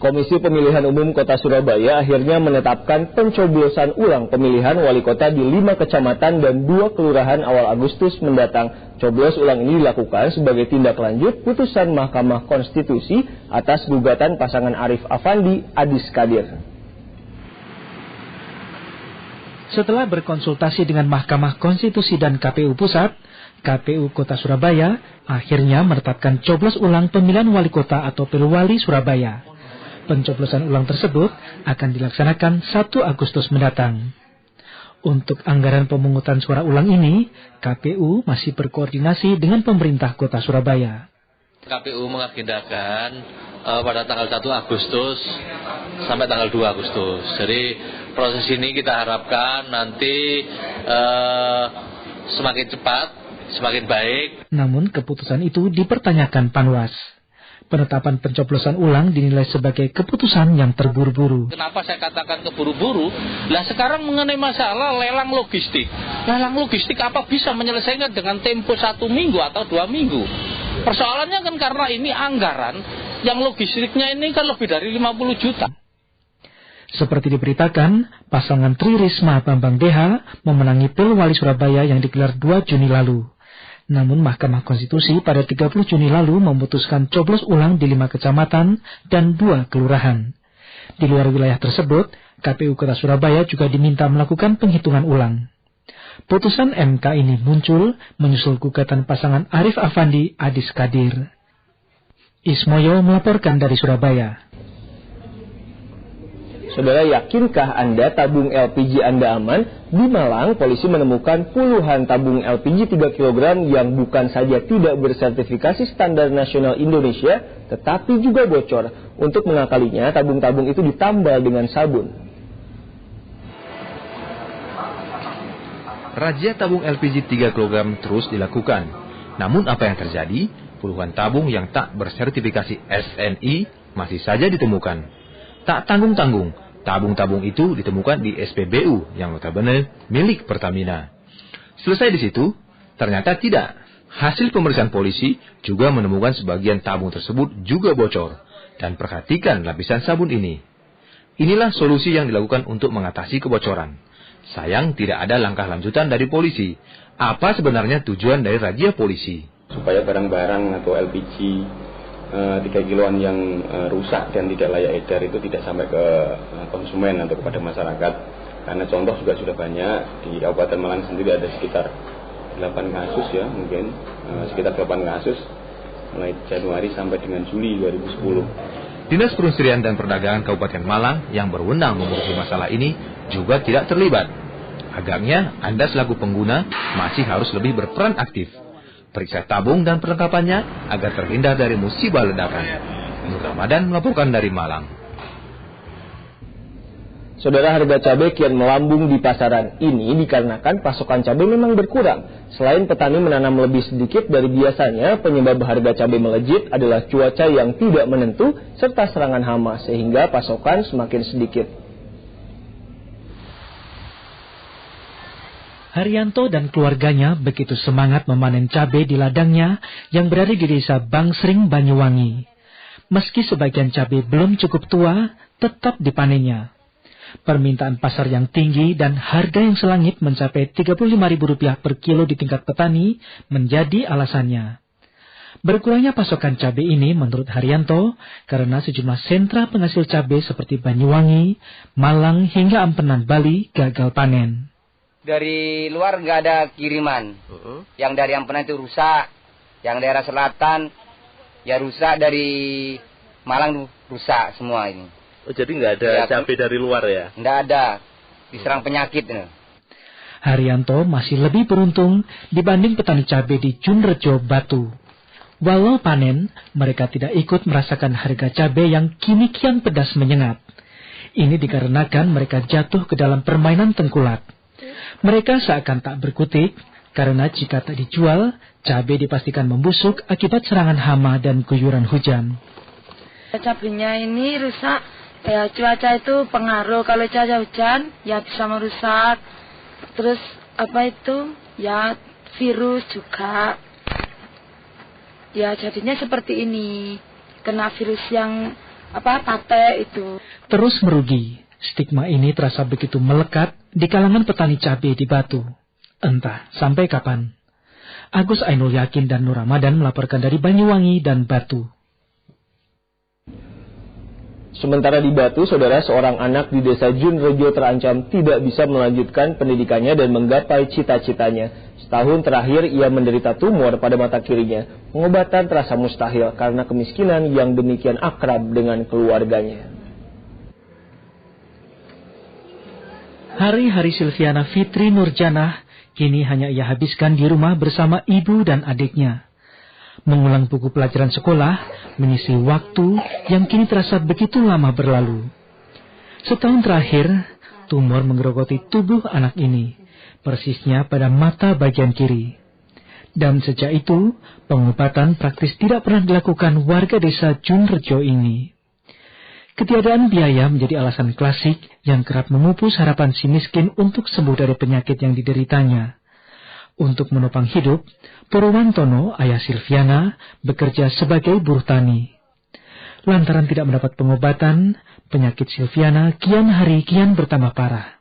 Komisi Pemilihan Umum Kota Surabaya akhirnya menetapkan pencoblosan ulang pemilihan wali kota di 5 kecamatan dan 2 kelurahan awal Agustus mendatang. Coblos ulang ini dilakukan sebagai tindak lanjut putusan Mahkamah Konstitusi atas gugatan pasangan Arif Afandi Adis Kadir. Setelah berkonsultasi dengan Mahkamah Konstitusi dan KPU Pusat, KPU Kota Surabaya akhirnya menetapkan coblos ulang pemilihan wali kota atau Pilwali Surabaya. Pencoblosan ulang tersebut akan dilaksanakan 1 Agustus mendatang. Untuk anggaran pemungutan suara ulang ini, KPU masih berkoordinasi dengan pemerintah Kota Surabaya. KPU mengagendakan pada tanggal 1 Agustus sampai tanggal 2 Agustus. Jadi proses ini kita harapkan nanti semakin cepat, semakin baik. Namun keputusan itu dipertanyakan Panwas. Penetapan pencoblosan ulang dinilai sebagai keputusan yang terburu-buru. Kenapa saya katakan keburu-buru? Lah sekarang mengenai masalah lelang logistik. Lelang logistik apa bisa menyelesaikan dengan tempo 1 minggu atau 2 minggu? Persoalannya kan karena ini anggaran yang logistiknya ini kan lebih dari 50 juta. Seperti diberitakan, pasangan Tri Risma Bambang Deha memenangi Pil Wali Surabaya yang digelar 2 Juni lalu. Namun Mahkamah Konstitusi pada 30 Juni lalu memutuskan coblos ulang di 5 kecamatan dan 2 kelurahan. Di luar wilayah tersebut, KPU Kota Surabaya juga diminta melakukan penghitungan ulang. Putusan MK ini muncul menyusul gugatan pasangan Arif Afandi Adis Kadir. Ismoyo melaporkan dari Surabaya. Saudara, yakinkah Anda tabung LPG Anda aman? Di Malang, polisi menemukan puluhan tabung LPG 3 kg yang bukan saja tidak bersertifikasi standar nasional Indonesia, tetapi juga bocor. Untuk mengakalinya, tabung-tabung itu ditambal dengan sabun. Razia tabung LPG 3 kg terus dilakukan. Namun apa yang terjadi? Puluhan tabung yang tak bersertifikasi SNI masih saja ditemukan. Tak tanggung-tanggung, tabung-tabung itu ditemukan di SPBU yang notabene milik Pertamina. Selesai di situ, ternyata tidak. Hasil pemeriksaan polisi juga menemukan sebagian tabung tersebut juga bocor. Dan perhatikan lapisan sabun ini. Inilah solusi yang dilakukan untuk mengatasi kebocoran. Sayang tidak ada langkah lanjutan dari polisi. Apa sebenarnya tujuan dari razia polisi? Supaya barang-barang atau LPG 3 kiloan yang rusak dan tidak layak edar itu tidak sampai ke konsumen atau kepada masyarakat. Karena contoh juga sudah banyak, di Kabupaten Malang sendiri ada sekitar 8 kasus ya, mungkin sekitar 8 kasus mulai Januari sampai dengan Juli 2010. Dinas Perindustrian dan Perdagangan Kabupaten Malang yang berwenang mengurusi masalah ini juga tidak terlibat. Agaknya Anda selaku pengguna masih harus lebih berperan aktif. Periksa tabung dan perlengkapannya agar terhindar dari musibah ledakan. Nur Ramadan melaporkan dari Malang. Saudara, harga cabai kian melambung di pasaran. Ini dikarenakan pasokan cabai memang berkurang. Selain petani menanam lebih sedikit dari biasanya, penyebab harga cabai melejit adalah cuaca yang tidak menentu serta serangan hama sehingga pasokan semakin sedikit. Haryanto dan keluarganya begitu semangat memanen cabai di ladangnya yang berada di desa Bangsring, Banyuwangi. Meski sebagian cabai belum cukup tua, tetap dipanennya. Permintaan pasar yang tinggi dan harga yang selangit mencapai Rp35.000 per kilo di tingkat petani menjadi alasannya. Berkurangnya pasokan cabai ini menurut Haryanto karena sejumlah sentra penghasil cabai seperti Banyuwangi, Malang hingga Ampenan, Bali gagal panen. Dari luar nggak ada kiriman. Yang dari Ampenan itu rusak. Yang daerah selatan ya rusak, dari Malang rusak semua ini. Oh, jadi nggak ada ya, cabai dari luar ya? Nggak ada. Diserang penyakit. Haryanto masih lebih beruntung dibanding petani cabai di Junrejo, Batu. Walau panen, mereka tidak ikut merasakan harga cabai yang kini kian pedas menyengat. Ini dikarenakan mereka jatuh ke dalam permainan tengkulak. Mereka seakan tak berkutik, karena jika tak dijual, cabai dipastikan membusuk akibat serangan hama dan guyuran hujan. Cabainya ini rusak, ya cuaca itu pengaruh. Kalau cuaca hujan, ya bisa merusak. Terus ya virus juga. Ya jadinya seperti ini, kena virus yang pate itu. Terus merugi. Stigma ini terasa begitu melekat di kalangan petani cabai di Batu. Entah sampai kapan. Agus Ainul Yakin dan Nur Ramadan melaporkan dari Banyuwangi dan Batu. Sementara di Batu, saudara, seorang anak di desa Junrejo terancam tidak bisa melanjutkan pendidikannya dan menggapai cita-citanya. Setahun terakhir ia menderita tumor pada mata kirinya. Pengobatan terasa mustahil karena kemiskinan yang demikian akrab dengan keluarganya. Hari-hari Silviana Fitri Nurjanah kini hanya ia habiskan di rumah bersama ibu dan adiknya. Mengulang buku pelajaran sekolah, mengisi waktu yang kini terasa begitu lama berlalu. Setahun terakhir, tumor menggerogoti tubuh anak ini, persisnya pada mata bagian kiri. Dan sejak itu, pengobatan praktis tidak pernah dilakukan warga desa Junrejo ini. Ketiadaan biaya menjadi alasan klasik yang kerap memupus harapan si miskin untuk sembuh dari penyakit yang dideritanya. Untuk menopang hidup, Purwantono, ayah Silviana, bekerja sebagai buruh tani. Lantaran tidak mendapat pengobatan, penyakit Silviana kian hari kian bertambah parah,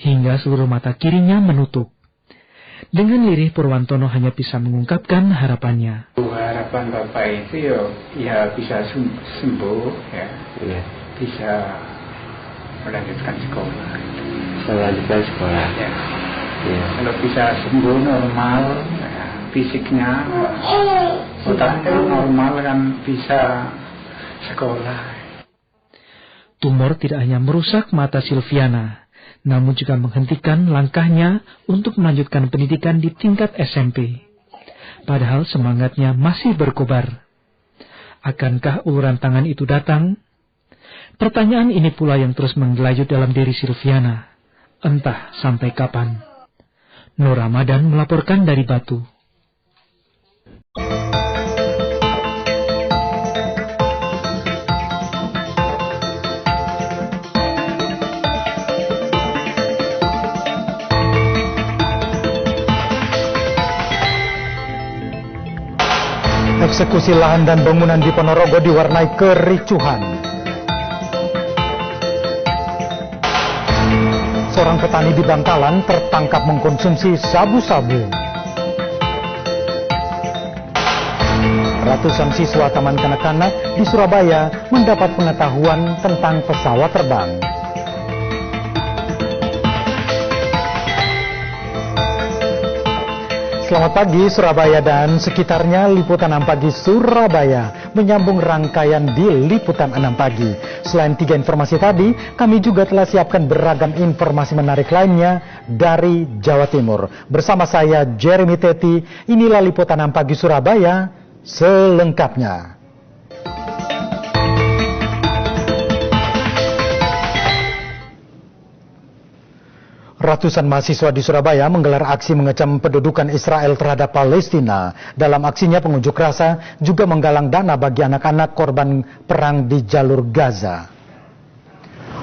hingga seluruh mata kirinya menutup. Dengan lirih, Purwantono hanya bisa mengungkapkan harapannya. Harapan Bapak itu ya bisa sembuh, ya. Bisa melanjutkan sekolah. Melanjutkan sekolah. Ya. Kalau bisa sembuh normal, ya, fisiknya, otaknya normal kan bisa sekolah. Tumor tidak hanya merusak mata Silviana, namun juga menghentikan langkahnya untuk melanjutkan pendidikan di tingkat SMP. Padahal semangatnya masih berkobar. Akankah uluran tangan itu datang? Pertanyaan ini pula yang terus menggelayut dalam diri Silviana. Entah sampai kapan. Nur Ramadan melaporkan dari Batu. Eksekusi lahan dan bangunan di Ponorogo diwarnai kericuhan. Seorang petani di Bangkalan tertangkap mengkonsumsi sabu-sabu. Ratusan siswa taman kanak-kanak di Surabaya mendapat pengetahuan tentang pesawat terbang. Selamat pagi Surabaya dan sekitarnya, Liputan 6 Pagi Surabaya menyambung rangkaian di Liputan 6 Pagi. Selain 3 informasi tadi, kami juga telah siapkan beragam informasi menarik lainnya dari Jawa Timur. Bersama saya Jeremy Teti, inilah Liputan 6 Pagi Surabaya selengkapnya. Ratusan mahasiswa di Surabaya menggelar aksi mengecam pendudukan Israel terhadap Palestina. Dalam aksinya, pengunjuk rasa juga menggalang dana bagi anak-anak korban perang di jalur Gaza.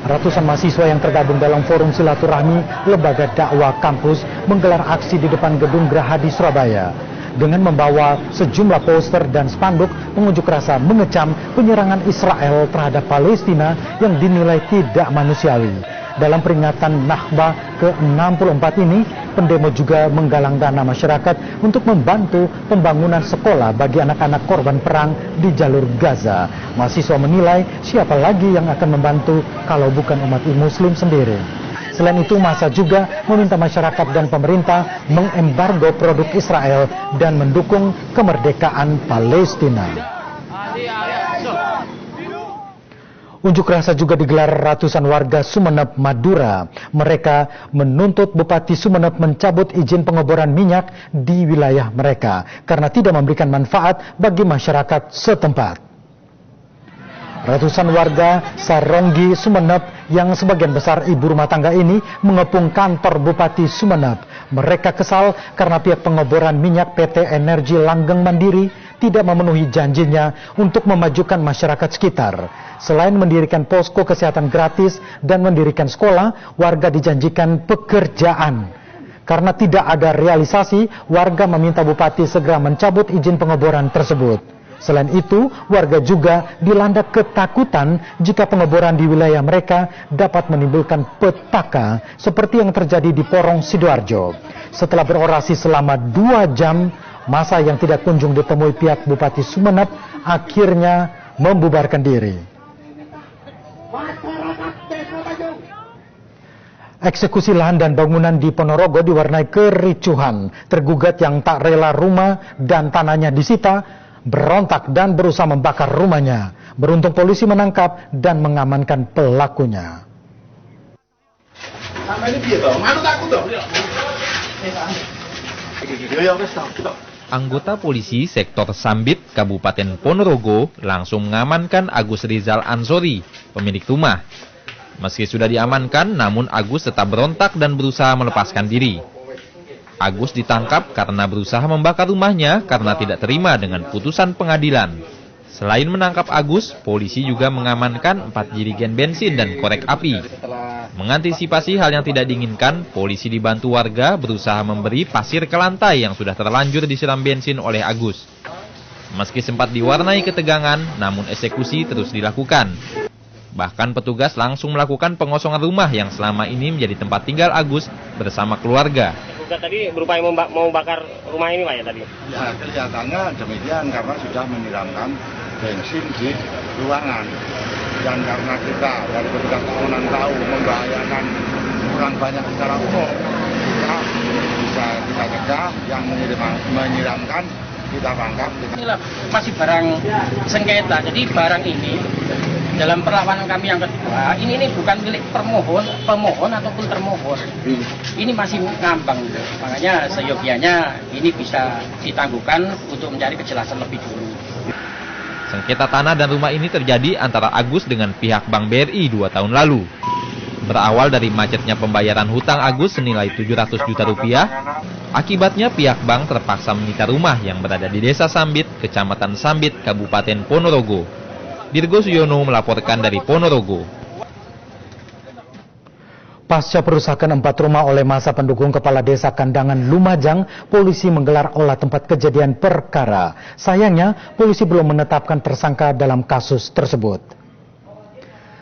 Ratusan mahasiswa yang tergabung dalam forum silaturahmi Lembaga Dakwah Kampus menggelar aksi di depan Gedung Gerahadi Surabaya. Dengan membawa sejumlah poster dan spanduk, pengunjuk rasa mengecam penyerangan Israel terhadap Palestina yang dinilai tidak manusiawi. Dalam peringatan Nakba ke-64 ini, pendemo juga menggalang dana masyarakat untuk membantu pembangunan sekolah bagi anak-anak korban perang di jalur Gaza. Mahasiswa menilai siapa lagi yang akan membantu kalau bukan umat Muslim sendiri. Selain itu, massa juga meminta masyarakat dan pemerintah mengembargo produk Israel dan mendukung kemerdekaan Palestina. Unjuk rasa juga digelar ratusan warga Sumeneb, Madura. Mereka menuntut Bupati Sumeneb mencabut izin pengeboran minyak di wilayah mereka karena tidak memberikan manfaat bagi masyarakat setempat. Ratusan warga Saronggi, Sumeneb yang sebagian besar ibu rumah tangga ini mengepung kantor Bupati Sumeneb. Mereka kesal karena pihak pengeboran minyak PT Energi Langgeng Mandiri tidak memenuhi janjinya untuk memajukan masyarakat sekitar. Selain mendirikan posko kesehatan gratis dan mendirikan sekolah, warga dijanjikan pekerjaan. Karena tidak ada realisasi, warga meminta Bupati segera mencabut izin pengeboran tersebut. Selain itu, warga juga dilanda ketakutan jika pengeboran di wilayah mereka dapat menimbulkan petaka seperti yang terjadi di Porong Sidoarjo. Setelah berorasi selama 2 jam, massa yang tidak kunjung ditemui pihak Bupati Sumeneb akhirnya membubarkan diri. Eksekusi lahan dan bangunan di Ponorogo diwarnai kericuhan. Tergugat yang tak rela rumah dan tanahnya disita, berontak dan berusaha membakar rumahnya. Beruntung polisi menangkap dan mengamankan pelakunya. Anggota polisi sektor Sambit, Kabupaten Ponorogo langsung mengamankan Agus Rizal Ansori, pemilik rumah. Meski sudah diamankan, namun Agus tetap berontak dan berusaha melepaskan diri. Agus ditangkap karena berusaha membakar rumahnya karena tidak terima dengan putusan pengadilan. Selain menangkap Agus, polisi juga mengamankan 4 jerigen bensin dan korek api. Mengantisipasi hal yang tidak diinginkan, polisi dibantu warga berusaha memberi pasir ke lantai yang sudah terlanjur disiram bensin oleh Agus. Meski sempat diwarnai ketegangan, namun eksekusi terus dilakukan. Bahkan petugas langsung melakukan pengosongan rumah yang selama ini menjadi tempat tinggal Agus bersama keluarga. Tadi berupaya mau bakar rumah ini Pak ya tadi? Ya kelihatannya demikian karena sudah menyiramkan bensin di ruangan. Dan karena kita dari petugas keamanan tahu membahayakan orang banyak secara umum, kita bisa kita cegah yang menyiramkan kita tangkap. Inilah masih barang sengketa, jadi barang ini dalam perlawanan kami yang kedua, ini bukan milik pemohon ataupun termohon. Ini masih ngambang, makanya seyogianya ini bisa ditangguhkan untuk mencari kejelasan lebih dulu. Sengketa tanah dan rumah ini terjadi antara Agus dengan pihak Bank BRI 2 tahun lalu. Berawal dari macetnya pembayaran hutang Agus senilai 700 juta rupiah, akibatnya pihak bank terpaksa menyita rumah yang berada di Desa Sambit, Kecamatan Sambit, Kabupaten Ponorogo. Dirgo Suyono melaporkan dari Ponorogo. Pasca perusakan 4 rumah oleh massa pendukung Kepala Desa Kandangan Lumajang, polisi menggelar olah tempat kejadian perkara. Sayangnya, polisi belum menetapkan tersangka dalam kasus tersebut.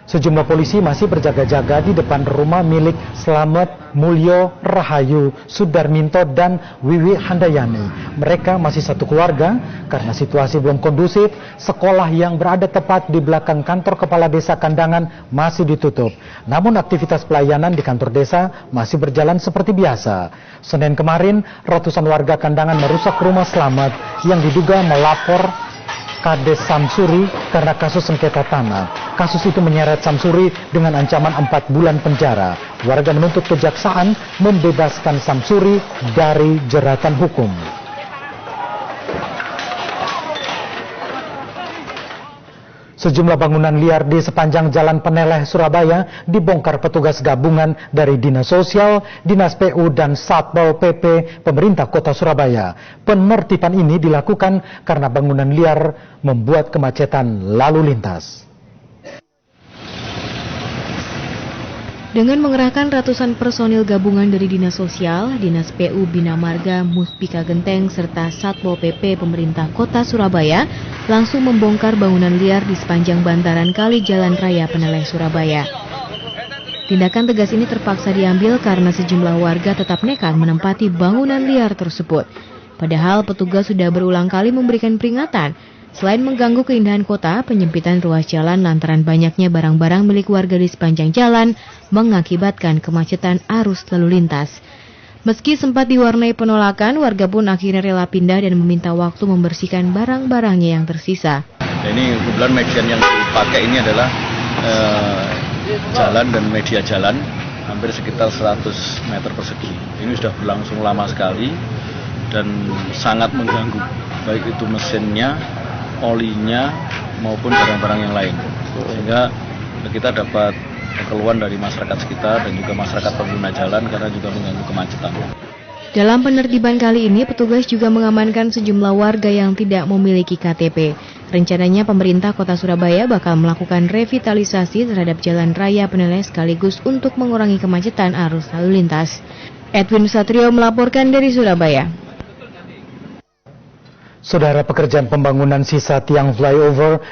Sejumlah polisi masih berjaga-jaga di depan rumah milik Slamet Mulyo Rahayu Sudarminto dan Wiwi Handayani. Mereka masih satu keluarga karena situasi belum kondusif. Sekolah yang berada tepat di belakang kantor Kepala Desa Kandangan masih ditutup. Namun aktivitas pelayanan di kantor desa masih berjalan seperti biasa. Senin kemarin, ratusan warga Kandangan merusak rumah Slamet yang diduga melapor Kades Samsuri karena kasus sengketa tanah. Kasus itu menyeret Samsuri dengan ancaman 4 bulan penjara. Warga menuntut kejaksaan membebaskan Samsuri dari jeratan hukum. Sejumlah bangunan liar di sepanjang Jalan Peneleh, Surabaya dibongkar petugas gabungan dari Dinas Sosial, Dinas PU, dan Satpol PP pemerintah Kota Surabaya. Penertiban ini dilakukan karena bangunan liar membuat kemacetan lalu lintas. Dengan mengerahkan ratusan personil gabungan dari Dinas Sosial, Dinas PU Bina Marga, Muspika Genteng, serta Satpol PP pemerintah Kota Surabaya langsung membongkar bangunan liar di sepanjang bantaran kali Jalan Raya Peneleh, Surabaya. Tindakan tegas ini terpaksa diambil karena sejumlah warga tetap nekat menempati bangunan liar tersebut. Padahal petugas sudah berulang kali memberikan peringatan. Selain mengganggu keindahan kota, penyempitan ruas jalan lantaran banyaknya barang-barang milik warga di sepanjang jalan mengakibatkan kemacetan arus lalu lintas. Meski sempat diwarnai penolakan, warga pun akhirnya rela pindah dan meminta waktu membersihkan barang-barangnya yang tersisa. Ini kebetulan median yang dipakai ini adalah jalan dan media jalan hampir sekitar 100 meter persegi. Ini sudah berlangsung lama sekali dan sangat mengganggu, baik itu mesinnya, olinya maupun barang-barang yang lain, sehingga kita dapat keluhan dari masyarakat sekitar dan juga masyarakat pengguna jalan karena juga mengganggu kemacetan. Dalam penertiban kali ini, petugas juga mengamankan sejumlah warga yang tidak memiliki KTP. Rencananya pemerintah Kota Surabaya bakal melakukan revitalisasi terhadap Jalan Raya Peneleh sekaligus untuk mengurangi kemacetan arus lalu lintas. Edwin Satrio melaporkan dari Surabaya. Saudara, pekerjaan pembangunan sisa tiang flyover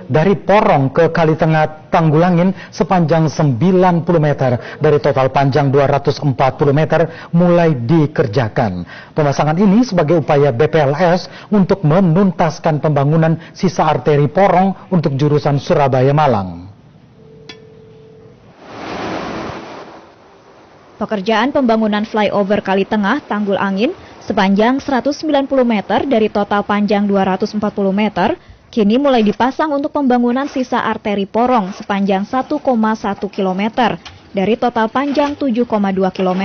dari Porong ke Kalitengah Tanggulangin sepanjang 90 meter dari total panjang 240 meter mulai dikerjakan. Pemasangan ini sebagai upaya BPLS untuk menuntaskan pembangunan sisa arteri Porong untuk jurusan Surabaya-Malang. Pekerjaan pembangunan flyover Kalitengah Tanggul Angin sepanjang 190 meter dari total panjang 240 meter, kini mulai dipasang untuk pembangunan sisa arteri Porong sepanjang 1,1 km dari total panjang 7,2 km.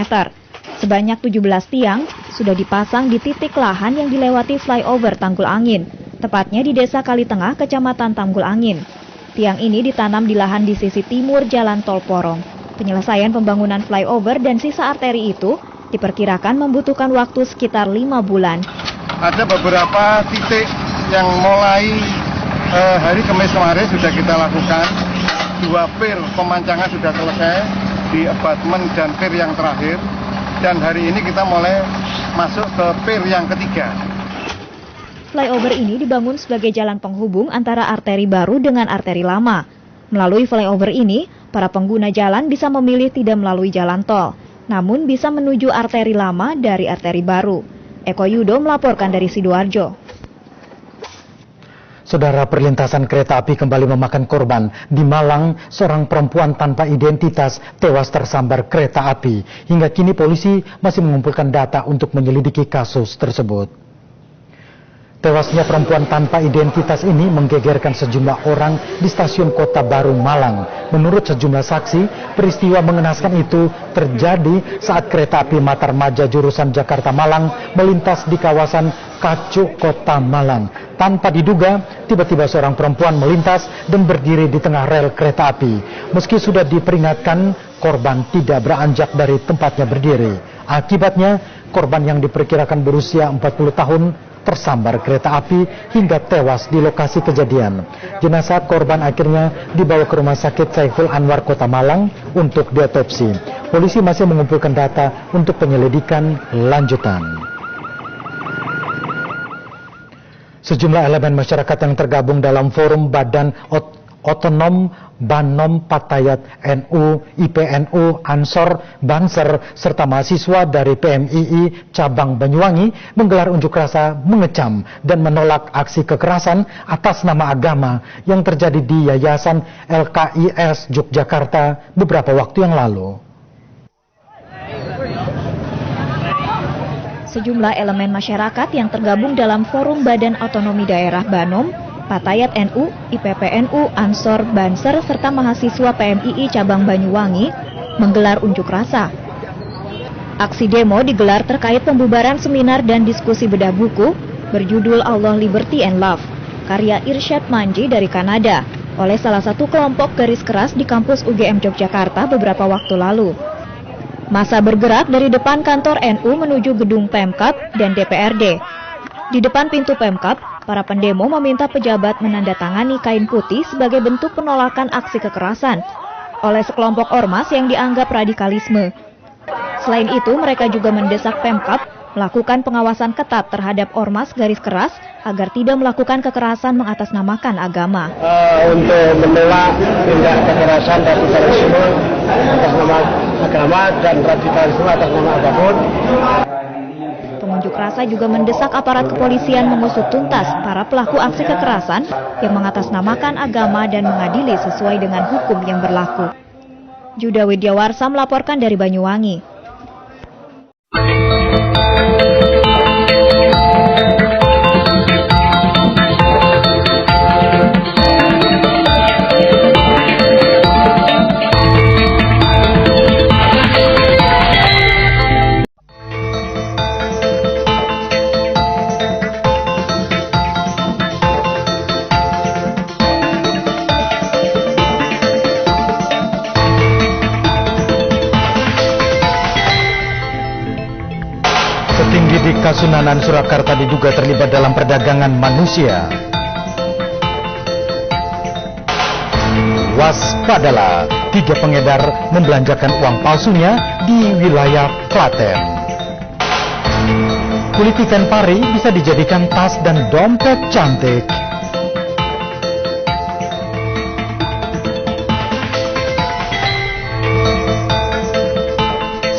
Sebanyak 17 tiang sudah dipasang di titik lahan yang dilewati flyover Tanggul Angin, tepatnya di Desa Kalitengah, Kecamatan Tanggul Angin. Tiang ini ditanam di lahan di sisi timur Jalan Tol Porong. Penyelesaian pembangunan flyover dan sisa arteri itu diperkirakan membutuhkan waktu sekitar 5 bulan. Ada beberapa titik yang mulai hari Kamis kemarin sudah kita lakukan. 2 pier pemancangan sudah selesai di abutment dan pier yang terakhir. Dan hari ini kita mulai masuk ke pier yang ketiga. Flyover ini dibangun sebagai jalan penghubung antara arteri baru dengan arteri lama. Melalui flyover ini, para pengguna jalan bisa memilih tidak melalui jalan tol, namun bisa menuju arteri lama dari arteri baru. Eko Yudo melaporkan dari Sidoarjo. Saudara, perlintasan kereta api kembali memakan korban. Di Malang, seorang perempuan tanpa identitas tewas tersambar kereta api. Hingga kini polisi masih mengumpulkan data untuk menyelidiki kasus tersebut. Tewasnya perempuan tanpa identitas ini menggegerkan sejumlah orang di stasiun Kota Baru, Malang. Menurut sejumlah saksi, peristiwa mengenaskan itu terjadi saat kereta api Matarmaja jurusan Jakarta-Malang melintas di kawasan Kacuk, Kota Malang. Tanpa diduga, tiba-tiba seorang perempuan melintas dan berdiri di tengah rel kereta api. Meski sudah diperingatkan, korban tidak beranjak dari tempatnya berdiri. Akibatnya, korban yang diperkirakan berusia 40 tahun tersambar kereta api hingga tewas di lokasi kejadian. Jenazah korban akhirnya dibawa ke Rumah Sakit Saiful Anwar Kota Malang untuk diotopsi. Polisi masih mengumpulkan data untuk penyelidikan lanjutan. Sejumlah elemen masyarakat yang tergabung dalam Forum Badan Otonom Banom Patayat NU, IPNU, Ansor, Banser, serta mahasiswa dari PMII Cabang Banyuwangi menggelar unjuk rasa mengecam dan menolak aksi kekerasan atas nama agama yang terjadi di Yayasan LKIS Yogyakarta beberapa waktu yang lalu. Sejumlah elemen masyarakat yang tergabung dalam Forum Badan Otonomi Daerah Banom, Patayat NU, IPPNU, Ansor, Banser, serta mahasiswa PMII Cabang Banyuwangi menggelar unjuk rasa. Aksi demo digelar terkait pembubaran seminar dan diskusi bedah buku berjudul Allah, Liberty and Love, karya Irsyad Manji dari Kanada, oleh salah satu kelompok garis keras di kampus UGM Yogyakarta beberapa waktu lalu. Massa bergerak dari depan kantor NU menuju gedung Pemkab dan DPRD. Di depan pintu Pemkab, para pendemo meminta pejabat menandatangani kain putih sebagai bentuk penolakan aksi kekerasan oleh sekelompok ormas yang dianggap radikalisme. Selain itu, mereka juga mendesak Pemkab melakukan pengawasan ketat terhadap ormas garis keras agar tidak melakukan kekerasan mengatasnamakan agama. Untuk menolak tindak kekerasan dan radikalisme atas nama agama dan radikalisme atas nama apapun. Pengunjuk rasa juga mendesak aparat kepolisian mengusut tuntas para pelaku aksi kekerasan yang mengatasnamakan agama dan mengadili sesuai dengan hukum yang berlaku. Juda Widyawarsa melaporkan dari Banyuwangi. Kasunanan Surakarta diduga terlibat dalam perdagangan manusia. Waspadalah, 3 pengedar membelanjakan uang palsunya di wilayah Klaten. Kulit ikan pari bisa dijadikan tas dan dompet cantik.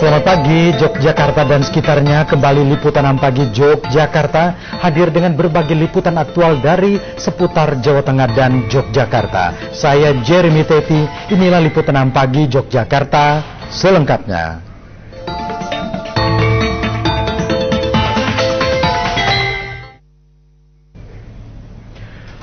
Selamat pagi, Yogyakarta dan sekitarnya. Kembali Liputan 6 Pagi Yogyakarta hadir dengan berbagai liputan aktual dari seputar Jawa Tengah dan Yogyakarta. Saya Jeremy Teti, inilah Liputan 6 Pagi Yogyakarta selengkapnya.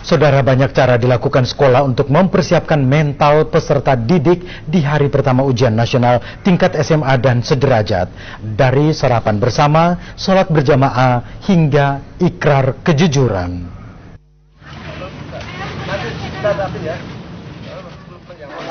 Saudara, banyak cara dilakukan sekolah untuk mempersiapkan mental peserta didik di hari pertama ujian nasional tingkat SMA dan sederajat. Dari sarapan bersama, sholat berjamaah, hingga ikrar kejujuran.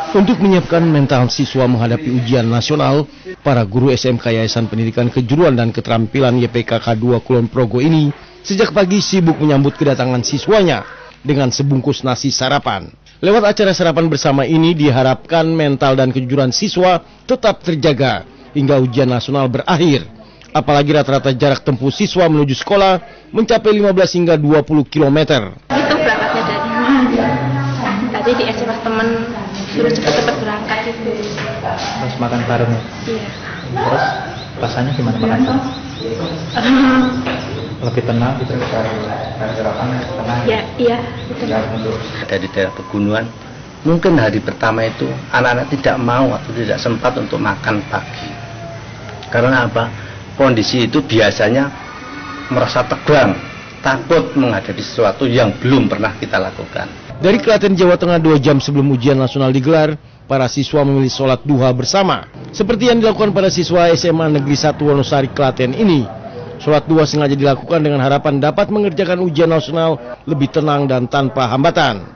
Untuk menyiapkan mental siswa menghadapi ujian nasional, para guru SMK Yayasan Pendidikan Kejuruan dan Keterampilan YPKK 2 Kulon Progo ini sejak pagi sibuk menyambut kedatangan siswanya dengan sebungkus nasi sarapan. Lewat acara sarapan bersama ini diharapkan mental dan kejujuran siswa tetap terjaga hingga ujian nasional berakhir. Apalagi rata-rata jarak tempuh siswa menuju sekolah mencapai 15 hingga 20 km. Itu berangkatnya dari tadi di SMA teman suruh cepat-cepat berangkat itu. Terus makan bareng ya? Iya. Terus rasanya gimana makan bareng? Lebih tenang gitu dari lapangan tenang. Ya, iya. Dari daerah pegunungan, mungkin hari pertama itu anak-anak tidak mau atau tidak sempat untuk makan pagi. Karena apa? Kondisi itu biasanya merasa tegang, takut menghadapi sesuatu yang belum pernah kita lakukan. Dari Klaten, Jawa Tengah 2 jam sebelum ujian nasional digelar, para siswa memilih sholat duha bersama. Seperti yang dilakukan pada siswa SMA Negeri 1 Wonosari, Klaten ini. Sholat duha sengaja dilakukan dengan harapan dapat mengerjakan ujian nasional lebih tenang dan tanpa hambatan.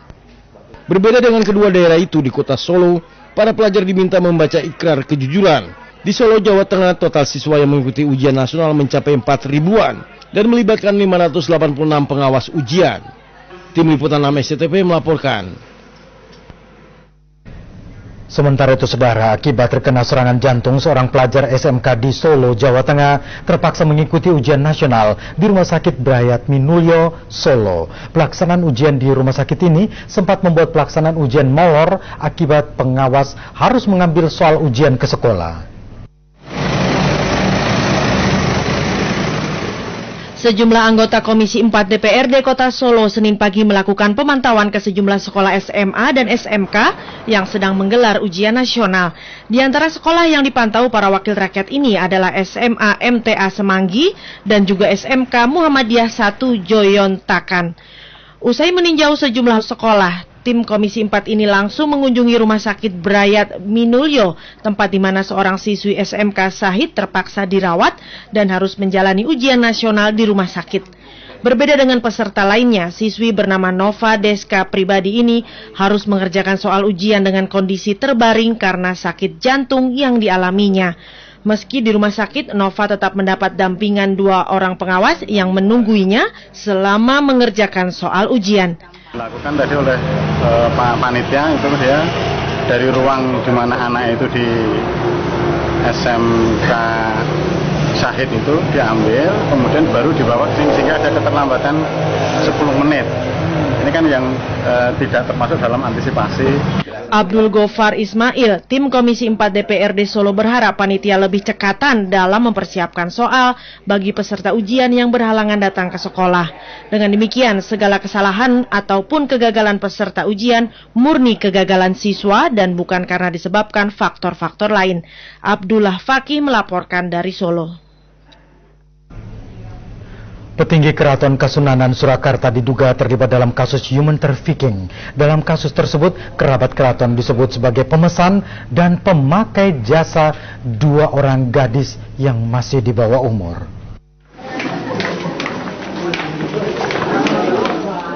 Berbeda dengan kedua daerah itu, di kota Solo, para pelajar diminta membaca ikrar kejujuran. Di Solo, Jawa Tengah, total siswa yang mengikuti ujian nasional mencapai 4.000-an dan melibatkan 586 pengawas ujian. Tim Liputan 6 SCTV melaporkan. Sementara itu, saudara, akibat terkena serangan jantung, seorang pelajar SMK di Solo, Jawa Tengah terpaksa mengikuti ujian nasional di Rumah Sakit Brayat Minulyo, Solo. Pelaksanaan ujian di rumah sakit ini sempat membuat pelaksanaan ujian molor akibat pengawas harus mengambil soal ujian ke sekolah. Sejumlah anggota Komisi 4 DPRD Kota Solo Senin pagi melakukan pemantauan ke sejumlah sekolah SMA dan SMK yang sedang menggelar ujian nasional. Di antara sekolah yang dipantau para wakil rakyat ini adalah SMA MTA Semanggi dan juga SMK Muhammadiyah 1 Joyontakan. Usai meninjau sejumlah sekolah, tim Komisi 4 ini langsung mengunjungi Rumah Sakit Brayat Minulyo, tempat di mana seorang siswi SMK Syahid terpaksa dirawat dan harus menjalani ujian nasional di rumah sakit. Berbeda dengan peserta lainnya, siswi bernama Nova Deska pribadi ini harus mengerjakan soal ujian dengan kondisi terbaring karena sakit jantung yang dialaminya. Meski di rumah sakit, Nova tetap mendapat dampingan 2 orang pengawas yang menungguinya selama mengerjakan soal ujian. Dilakukan tadi oleh panitia itu dia dari ruang di mana anak itu di SMK Syahid itu diambil, kemudian baru dibawa ke sini sehingga ada keterlambatan 10 menit. Ini kan yang tidak termasuk dalam antisipasi. Abdul Gofar Ismail, tim Komisi 4 DPRD Solo berharap panitia lebih cekatan dalam mempersiapkan soal bagi peserta ujian yang berhalangan datang ke sekolah. Dengan demikian, segala kesalahan ataupun kegagalan peserta ujian murni kegagalan siswa dan bukan karena disebabkan faktor-faktor lain. Abdullah Fakih melaporkan dari Solo. Petinggi Keraton Kasunanan Surakarta diduga terlibat dalam kasus human trafficking. Dalam kasus tersebut, kerabat keraton disebut sebagai pemesan dan pemakai jasa 2 orang gadis yang masih di bawah umur.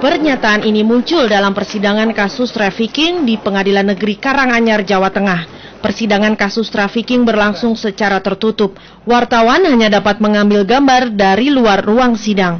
Pernyataan ini muncul dalam persidangan kasus trafficking di Pengadilan Negeri Karanganyar, Jawa Tengah. Persidangan kasus trafficking berlangsung secara tertutup. Wartawan hanya dapat mengambil gambar dari luar ruang sidang.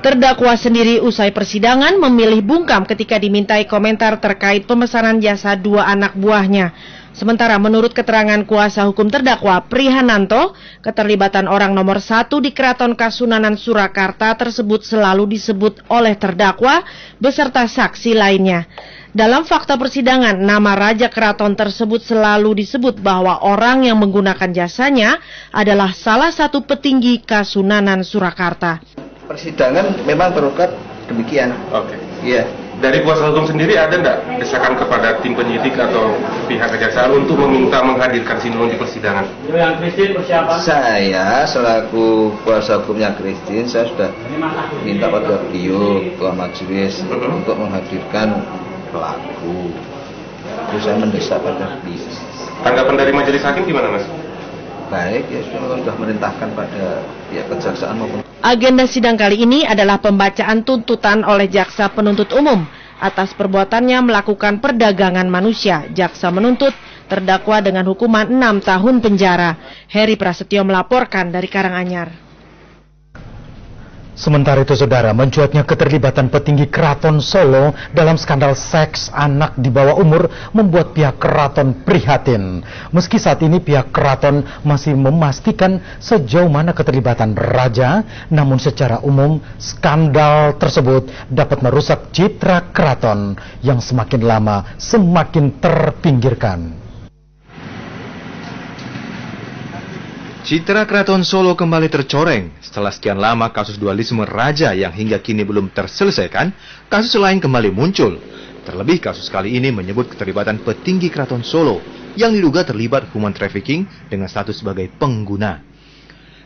Terdakwa sendiri usai persidangan memilih bungkam ketika dimintai komentar terkait pemesanan jasa 2 anak buahnya. Sementara menurut keterangan kuasa hukum terdakwa Prihananto, keterlibatan orang nomor 1 di Keraton Kasunanan Surakarta tersebut selalu disebut oleh terdakwa beserta saksi lainnya. Dalam fakta persidangan, nama Raja Keraton tersebut selalu disebut bahwa orang yang menggunakan jasanya adalah salah satu petinggi Kasunanan Surakarta. Persidangan memang terungkap demikian. Oke. Iya. Dari kuasa hukum sendiri ada nggak desakan kepada tim penyidik atau pihak kejaksaan untuk meminta menghadirkan Sinulung di persidangan? Saya selaku kuasa hukumnya Christine, saya sudah minta pada beliau ketua majelis untuk menghadirkan pelaku. Terus saya mendesak pada beliau. Tanggapan dari majelis hakim gimana, Mas? Baik, ya sudah merintahkan pada pihak kejaksaan maupun. Agenda sidang kali ini adalah pembacaan tuntutan oleh jaksa penuntut umum. atas perbuatannya melakukan perdagangan manusia. Jaksa menuntut terdakwa dengan hukuman 6 tahun penjara. Heri Prasetyo melaporkan dari Karanganyar. Sementara itu, saudara, mencuatnya keterlibatan petinggi Keraton Solo dalam skandal seks anak di bawah umur membuat pihak keraton prihatin. Meski saat ini pihak keraton masih memastikan sejauh mana keterlibatan raja, namun secara umum skandal tersebut dapat merusak citra keraton yang semakin lama semakin terpinggirkan. Citra Keraton Solo kembali tercoreng setelah sekian lama kasus dualisme raja yang hingga kini belum terselesaikan. Kasus lain kembali muncul. Terlebih kasus kali ini menyebut keterlibatan petinggi Keraton Solo yang diduga terlibat human trafficking dengan status sebagai pengguna.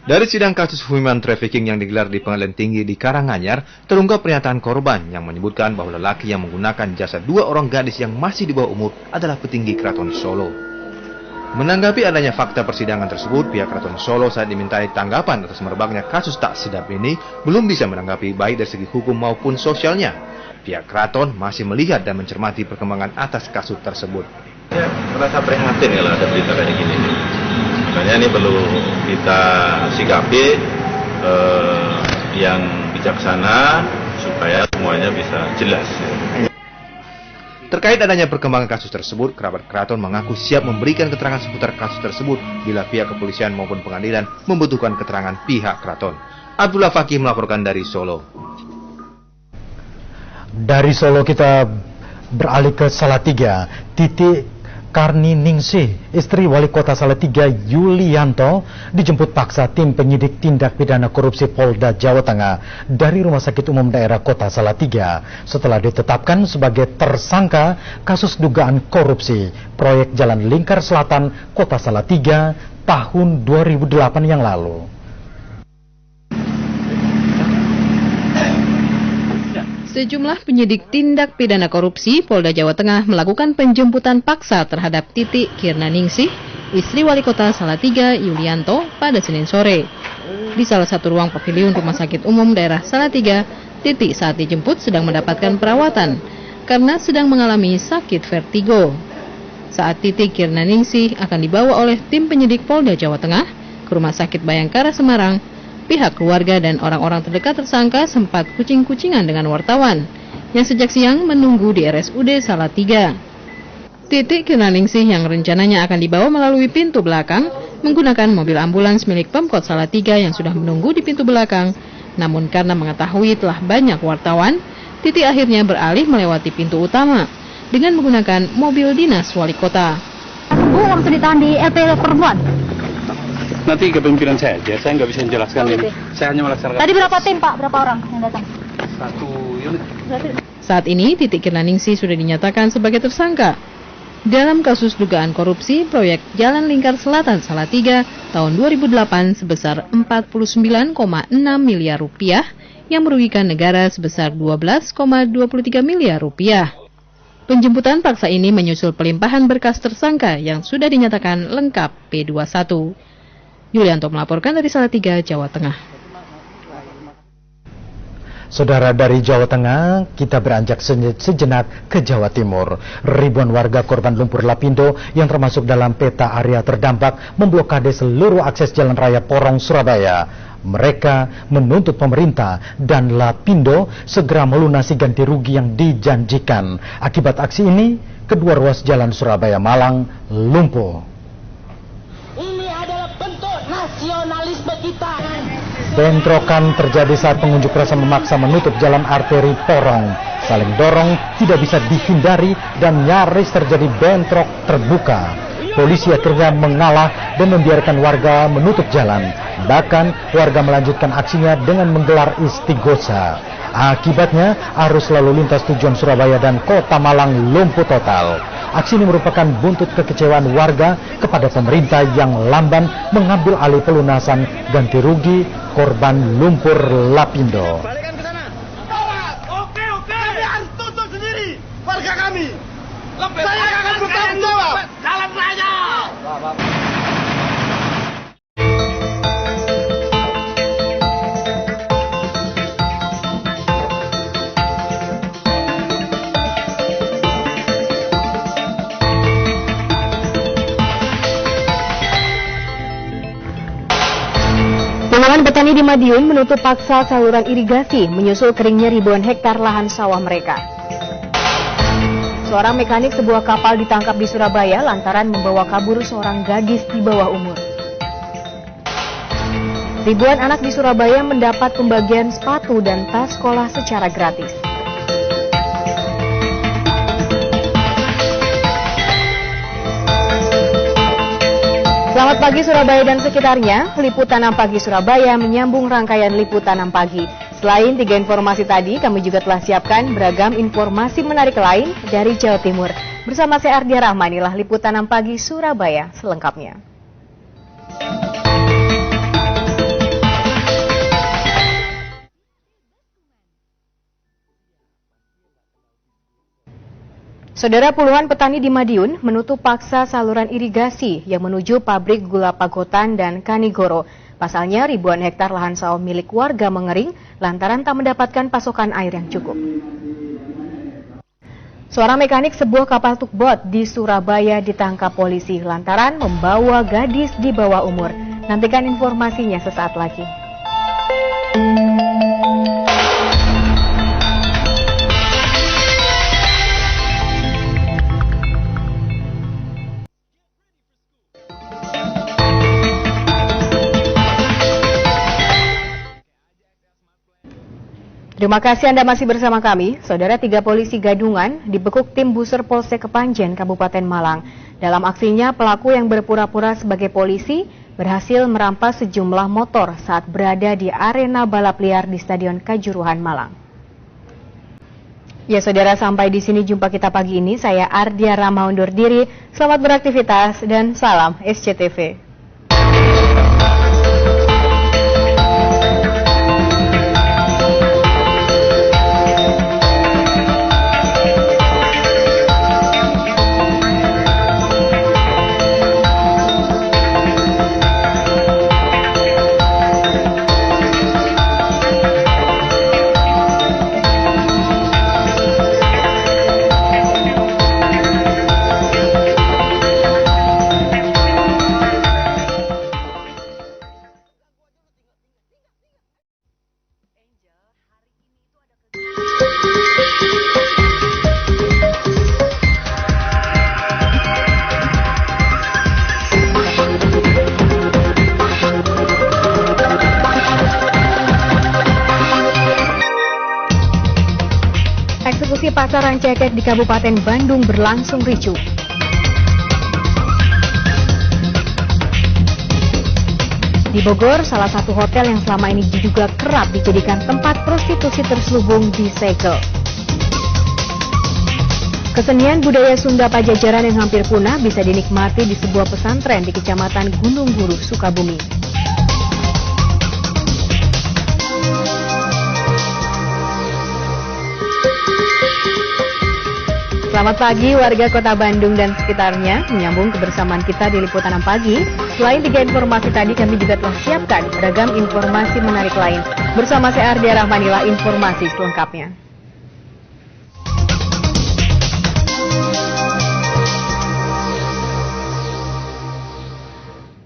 Dari sidang kasus human trafficking yang digelar di Pengadilan Tinggi di Karanganyar, terungkap pernyataan korban yang menyebutkan bahwa lelaki yang menggunakan jasa 2 orang gadis yang masih di bawah umur adalah petinggi Keraton Solo. Menanggapi adanya fakta persidangan tersebut, pihak Keraton Solo saat dimintai tanggapan atas merebaknya kasus tak sedap ini belum bisa menanggapi baik dari segi hukum maupun sosialnya. Pihak Keraton masih melihat dan mencermati perkembangan atas kasus tersebut. Ya, merasa prihatin kalau ada berita kayak gini. Makanya ini perlu kita sikapi yang bijaksana supaya semuanya bisa jelas. Terkait adanya perkembangan kasus tersebut, kerabat keraton mengaku siap memberikan keterangan seputar kasus tersebut bila pihak kepolisian maupun pengadilan membutuhkan keterangan pihak keraton. Abdullah Fakih melaporkan dari Solo. Dari Solo kita beralih ke Salatiga. Titi Karniningsih, istri Wali Kota Salatiga Yulianto, dijemput paksa tim penyidik tindak pidana korupsi Polda Jawa Tengah dari Rumah Sakit Umum Daerah Kota Salatiga setelah ditetapkan sebagai tersangka kasus dugaan korupsi proyek Jalan Lingkar Selatan Kota Salatiga tahun 2008 yang lalu. Sejumlah penyidik tindak pidana korupsi Polda Jawa Tengah melakukan penjemputan paksa terhadap Titi Kirnaningsih, istri Wali Kota Salatiga Yulianto, pada Senin sore. Di salah satu ruang pavilion Rumah Sakit Umum Daerah Salatiga, Titi saat dijemput sedang mendapatkan perawatan karena sedang mengalami sakit vertigo. Saat Titi Kirnaningsih akan dibawa oleh tim penyidik Polda Jawa Tengah ke Rumah Sakit Bayangkara Semarang, pihak keluarga dan orang-orang terdekat tersangka sempat kucing-kucingan dengan wartawan yang sejak siang menunggu di RSUD Salatiga. Titi Kirnaningsih yang rencananya akan dibawa melalui pintu belakang menggunakan mobil ambulans milik Pemkot Salatiga yang sudah menunggu di pintu belakang. Namun karena mengetahui telah banyak wartawan, Titi akhirnya beralih melewati pintu utama dengan menggunakan mobil dinas wali kota. Bu, langsung ditahan di LP Perempuan. Nanti kepemimpinan saya aja, saya nggak bisa menjelaskan ini. Saya hanya melaksanakan. Tadi berapa tim, Pak? Berapa orang yang datang? 1 unit. Saat ini, Titi Kirnaningsih sudah dinyatakan sebagai tersangka dalam kasus dugaan korupsi proyek Jalan Lingkar Selatan Salatiga tahun 2008 sebesar 49,6 miliar rupiah yang merugikan negara sebesar 12,23 miliar rupiah. Penjemputan paksa ini menyusul pelimpahan berkas tersangka yang sudah dinyatakan lengkap P21. Yulianto melaporkan dari Salatiga, Jawa Tengah. Saudara, dari Jawa Tengah, kita beranjak sejenak ke Jawa Timur. Ribuan warga korban lumpur Lapindo yang termasuk dalam peta area terdampak memblokade seluruh akses Jalan Raya Porong, Surabaya. Mereka menuntut pemerintah dan Lapindo segera melunasi ganti rugi yang dijanjikan. Akibat aksi ini, kedua ruas jalan Surabaya-Malang lumpuh. Nasionalisme kita. Bentrokan terjadi saat pengunjuk rasa memaksa menutup jalan arteri Porong. Saling dorong tidak bisa dihindari dan nyaris terjadi bentrok terbuka. Polisi akhirnya mengalah dan membiarkan warga menutup jalan. Bahkan warga melanjutkan aksinya dengan menggelar istighosa. Akibatnya arus lalu lintas tujuan Surabaya dan Kota Malang lumpuh total. Aksi ini merupakan buntut kekecewaan warga kepada pemerintah yang lamban mengambil alih pelunasan ganti rugi korban lumpur Lapindo. Oke, kami harus tutup sendiri warga kami. Saya akan bertanggung jawab. Jalan raya. Madiun menutup paksa saluran irigasi menyusul keringnya ribuan hektar lahan sawah mereka. Seorang mekanik sebuah kapal ditangkap di Surabaya lantaran membawa kabur seorang gadis di bawah umur. Ribuan anak di Surabaya mendapat pembagian sepatu dan tas sekolah secara gratis. Selamat pagi Surabaya dan sekitarnya, Liputan 6 Pagi Surabaya menyambung rangkaian Liputan 6 Pagi. Selain 3 informasi tadi, kami juga telah siapkan beragam informasi menarik lain dari Jawa Timur. Bersama saya Ardia Rahman, inilah Liputan 6 Pagi Surabaya selengkapnya. Saudara, puluhan petani di Madiun menutup paksa saluran irigasi yang menuju pabrik gula Pagotan dan Kanigoro. Pasalnya ribuan hektar lahan sawah milik warga mengering lantaran tak mendapatkan pasokan air yang cukup. Seorang mekanik sebuah kapal tugboat di Surabaya ditangkap polisi lantaran membawa gadis di bawah umur. Nantikan informasinya sesaat lagi. Terima kasih Anda masih bersama kami. Saudara, 3 polisi gadungan dibekuk tim Buser Polsek Kepanjen, Kabupaten Malang. Dalam aksinya, pelaku yang berpura-pura sebagai polisi berhasil merampas sejumlah motor saat berada di arena balap liar di Stadion Kanjuruhan, Malang. Ya saudara, sampai di sini jumpa kita pagi ini. Saya Ardia Rama undur diri. Selamat beraktivitas dan salam SCTV. Eksekusi pasar Rancakek di Kabupaten Bandung berlangsung ricuh. Di Bogor, salah satu hotel yang selama ini diduga kerap dijadikan tempat prostitusi terselubung disegel. Kesenian budaya Sunda Pajajaran yang hampir punah bisa dinikmati di sebuah pesantren di Kecamatan Gunung Guru, Sukabumi. Selamat pagi warga Kota Bandung dan sekitarnya, menyambung kebersamaan kita di Liputan 6 Pagi. Selain 3 informasi tadi, kami juga telah siapkan beragam informasi menarik lain. Bersama saya Ardia Rahmanilah informasi selengkapnya.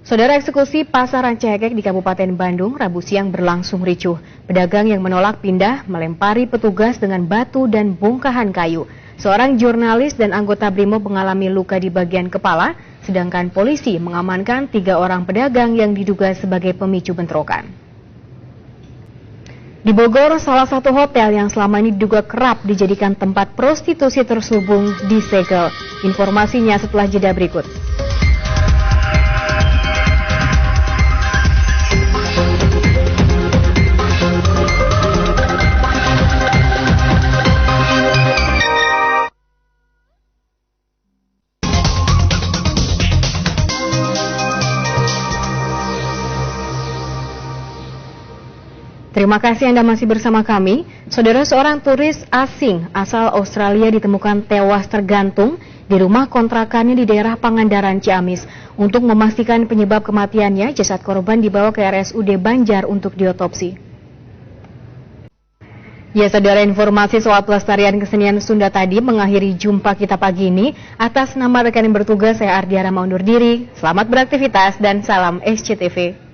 Saudara, eksekusi pasar Rancakek di Kabupaten Bandung Rabu siang berlangsung ricuh. Pedagang yang menolak pindah melempari petugas dengan batu dan bongkahan kayu. Seorang jurnalis dan anggota BRIMOB mengalami luka di bagian kepala, sedangkan polisi mengamankan 3 orang pedagang yang diduga sebagai pemicu bentrokan. Di Bogor, salah satu hotel yang selama ini diduga kerap dijadikan tempat prostitusi terselubung disegel. Informasinya setelah jeda berikut. Terima kasih Anda masih bersama kami. Saudara, seorang turis asing asal Australia ditemukan tewas tergantung di rumah kontrakannya di daerah Pangandaran, Ciamis. Untuk memastikan penyebab kematiannya, jasad korban dibawa ke RSUD Banjar untuk diotopsi. Ya saudara, informasi soal pelestarian kesenian Sunda tadi mengakhiri jumpa kita pagi ini. Atas nama rekan yang bertugas, saya Ardia Rama undur diri. Selamat beraktivitas dan salam SCTV.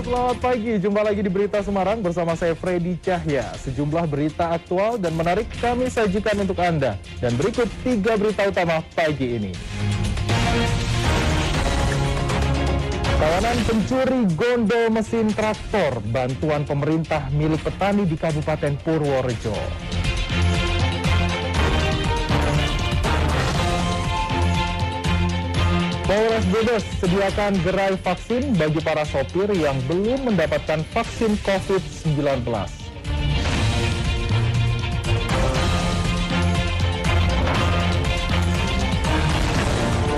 selamat pagi. Jumpa lagi di Berita Semarang bersama saya Freddy Cahya. Sejumlah berita aktual dan menarik kami sajikan untuk Anda. Dan berikut 3 berita utama pagi ini. Kawanan pencuri gondol mesin traktor, bantuan pemerintah milik petani di Kabupaten Purworejo. Polres Brebes sediakan gerai vaksin bagi para sopir yang belum mendapatkan vaksin COVID-19.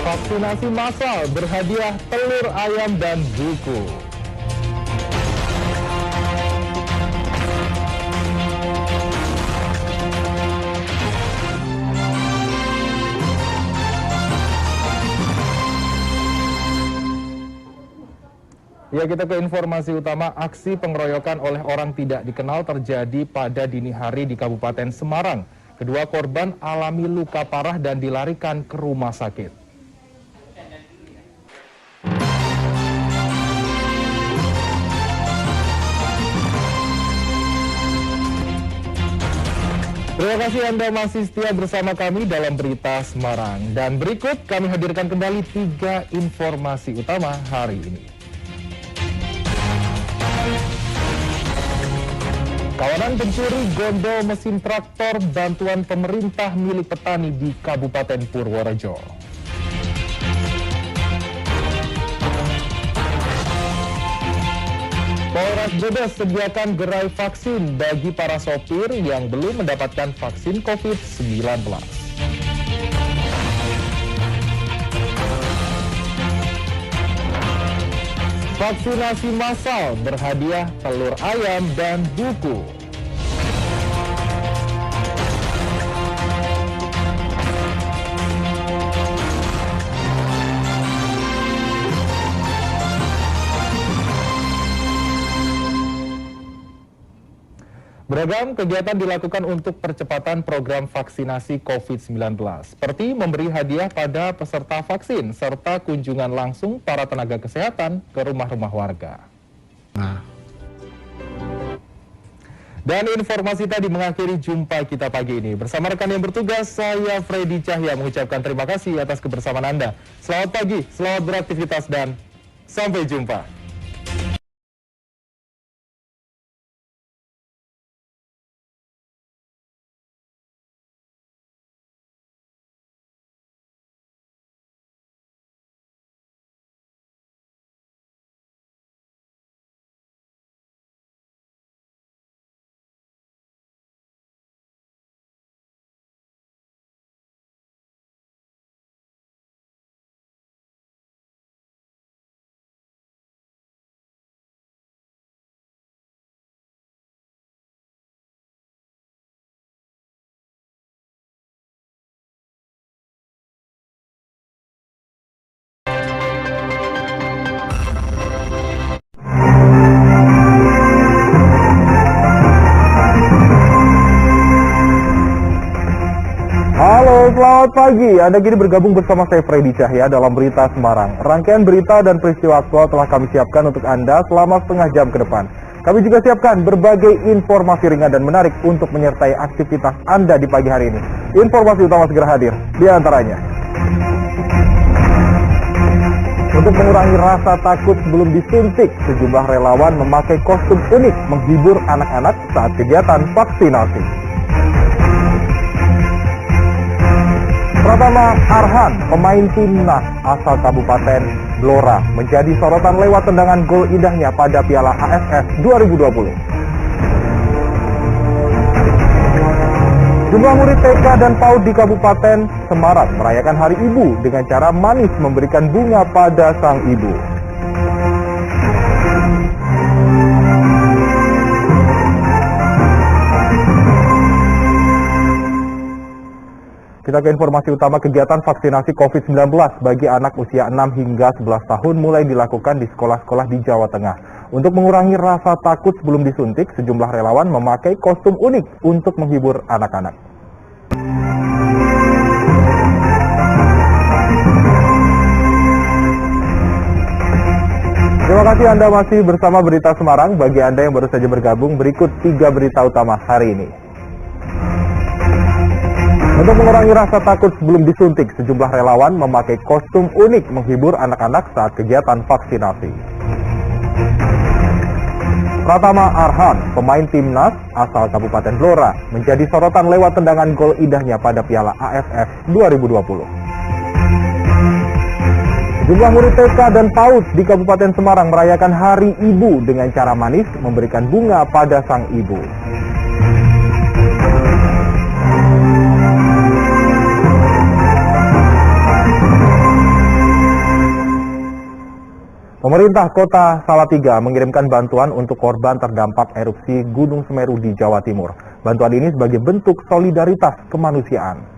Vaksinasi massal berhadiah telur ayam dan buku. Ya, kita ke informasi utama. Aksi pengeroyokan oleh orang tidak dikenal terjadi pada dini hari di Kabupaten Semarang. Kedua korban alami luka parah dan dilarikan ke rumah sakit. Terima kasih Anda masih setia bersama kami dalam Berita Semarang. Dan berikut kami hadirkan kembali 3 informasi utama hari ini. Kawanan pencuri gondol mesin traktor, bantuan pemerintah milik petani di Kabupaten Purworejo. Polres Brebes sediakan gerai vaksin bagi para sopir yang belum mendapatkan vaksin COVID-19. Vaksinasi massal berhadiah telur ayam dan buku. Beragam kegiatan dilakukan untuk percepatan program vaksinasi COVID-19, seperti memberi hadiah pada peserta vaksin, serta kunjungan langsung para tenaga kesehatan ke rumah-rumah warga. Dan informasi tadi mengakhiri jumpa kita pagi ini. Bersama rekan yang bertugas, saya Freddy Cahya mengucapkan terima kasih atas kebersamaan Anda. Selamat pagi, selamat beraktivitas, dan sampai jumpa. Selamat pagi, Anda kini bergabung bersama saya Freddy Cahya dalam Berita Semarang. Rangkaian berita dan peristiwa aktual telah kami siapkan untuk Anda selama setengah jam ke depan. Kami juga siapkan berbagai informasi ringan dan menarik untuk menyertai aktivitas Anda di pagi hari ini. Informasi utama segera hadir, di antaranya. Untuk mengurangi rasa takut sebelum disuntik, sejumlah relawan memakai kostum unik menghibur anak-anak saat kegiatan vaksinasi. Pratama Arhan, pemain timnas asal Kabupaten Blora, menjadi sorotan lewat tendangan gol indahnya pada Piala AFF 2020. Jumlah murid TK dan PAUD di Kabupaten Semarang merayakan Hari Ibu dengan cara manis memberikan bunga pada sang ibu. Kita ke informasi utama. Kegiatan vaksinasi COVID-19 bagi anak usia 6 hingga 11 tahun mulai dilakukan di sekolah-sekolah di Jawa Tengah. Untuk mengurangi rasa takut sebelum disuntik, sejumlah relawan memakai kostum unik untuk menghibur anak-anak. Terima kasih Anda masih bersama Berita Semarang. Bagi Anda yang baru saja bergabung, berikut 3 berita utama hari ini. Untuk mengurangi rasa takut sebelum disuntik, sejumlah relawan memakai kostum unik menghibur anak-anak saat kegiatan vaksinasi. Pratama Arhan, pemain timnas asal Kabupaten Blora, menjadi sorotan lewat tendangan gol indahnya pada Piala AFF 2020. Sejumlah murid TK dan PAUD di Kabupaten Semarang merayakan Hari Ibu dengan cara manis memberikan bunga pada sang ibu. Pemerintah Kota Salatiga mengirimkan bantuan untuk korban terdampak erupsi Gunung Semeru di Jawa Timur. Bantuan ini sebagai bentuk solidaritas kemanusiaan.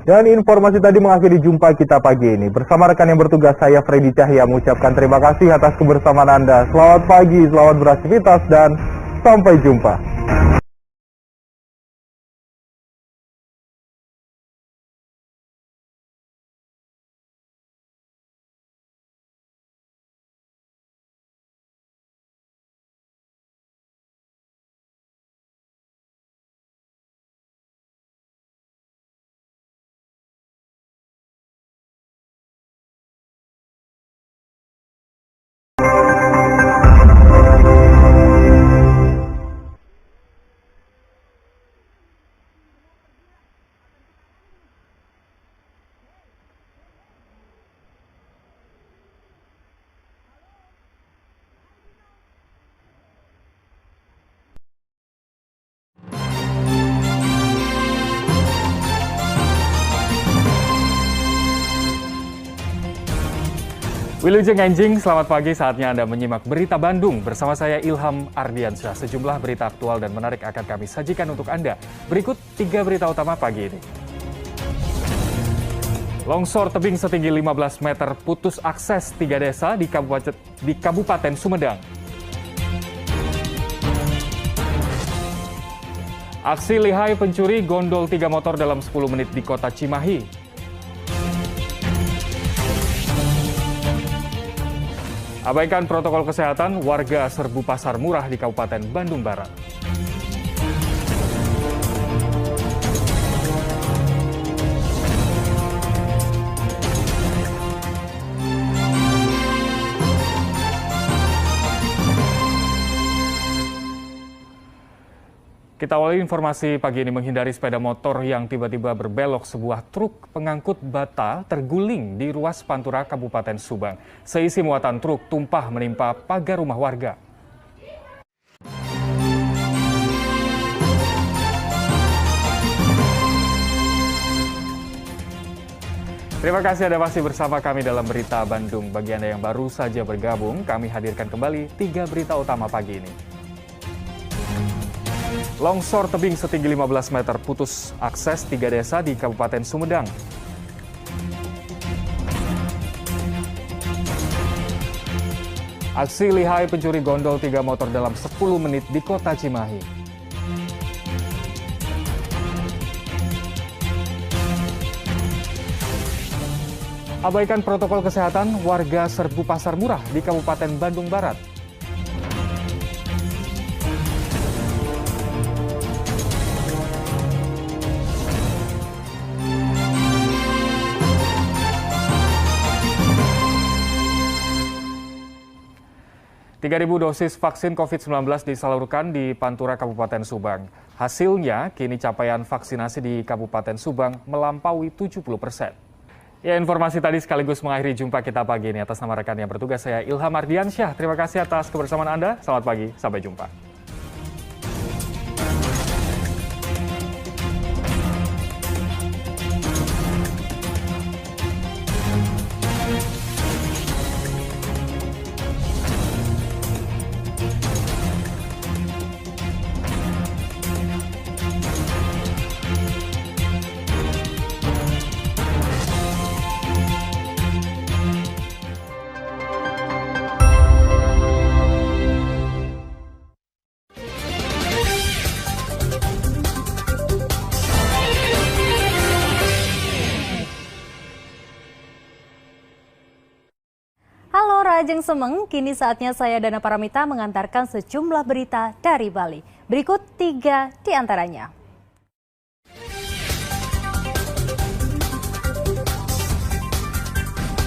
Dan informasi tadi mengakhiri jumpa kita pagi ini. Bersama rekan yang bertugas, saya Freddy Cahya mengucapkan terima kasih atas kebersamaan Anda. Selamat pagi, selamat beraktivitas, dan sampai jumpa. Wilujeng Enjing, selamat pagi. Saatnya Anda menyimak Berita Bandung bersama saya Ilham Ardiansyah. Sejumlah berita aktual dan menarik akan kami sajikan untuk Anda. Berikut 3 berita utama pagi ini. Longsor tebing setinggi 15 meter putus akses 3 desa di Kabupaten Sumedang. Aksi lihai pencuri gondol 3 motor dalam 10 menit di kota Cimahi. Abaikan protokol kesehatan, warga serbu pasar murah di Kabupaten Bandung Barat. Kita awali informasi pagi ini. Menghindari sepeda motor yang tiba-tiba berbelok, sebuah truk pengangkut bata terguling di ruas Pantura, Kabupaten Subang. Seisi muatan truk tumpah menimpa pagar rumah warga. Terima kasih Anda masih bersama kami dalam Berita Bandung. Bagi Anda yang baru saja bergabung, kami hadirkan kembali 3 berita utama pagi ini. Longsor tebing setinggi 15 meter putus akses 3 desa di Kabupaten Sumedang. Aksi lihai pencuri gondol 3 motor dalam 10 menit di kota Cimahi. Abaikan protokol kesehatan, warga serbu pasar murah di Kabupaten Bandung Barat. Ribu dosis vaksin COVID-19 disalurkan di Pantura, Kabupaten Subang. Hasilnya, kini capaian vaksinasi di Kabupaten Subang melampaui 70%. Ya, informasi tadi sekaligus mengakhiri jumpa kita pagi ini. Atas nama rekan yang bertugas, saya Ilham Ardiansyah. Terima kasih atas kebersamaan Anda. Selamat pagi, sampai jumpa. Rajeng Semeng, kini saatnya saya Dana Paramita mengantarkan sejumlah berita dari Bali. Berikut 3 di antaranya.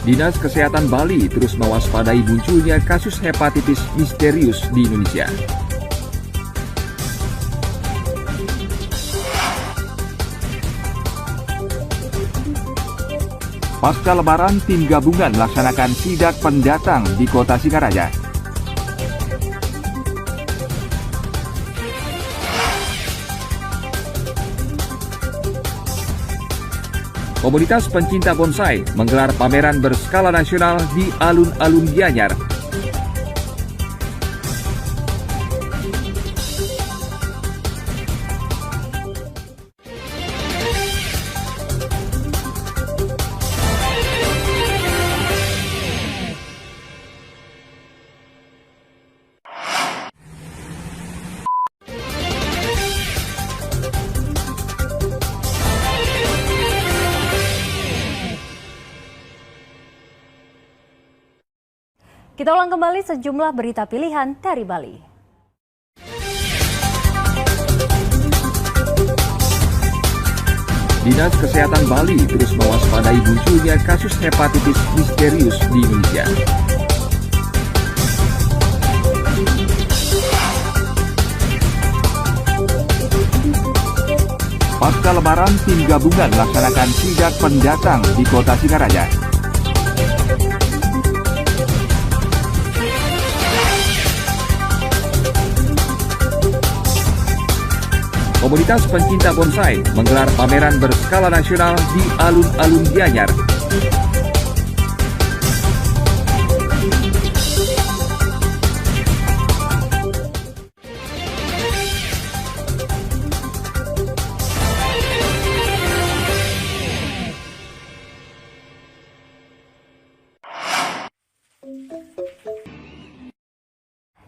Dinas Kesehatan Bali terus mewaspadai munculnya kasus hepatitis misterius di Indonesia. Pasca Lebaran, tim gabungan melaksanakan sidak pendatang di Kota Singaraja. Komunitas pencinta bonsai menggelar pameran berskala nasional di alun-alun Gianyar. Kita ulang kembali sejumlah berita pilihan dari Bali. Dinas Kesehatan Bali terus mewaspadai munculnya kasus hepatitis misterius di Indonesia. Pasca Lebaran, tim gabungan melaksanakan sidak pendatang di Kota Singaraja. Komunitas pencinta bonsai menggelar pameran berskala nasional di alun-alun Gianyar.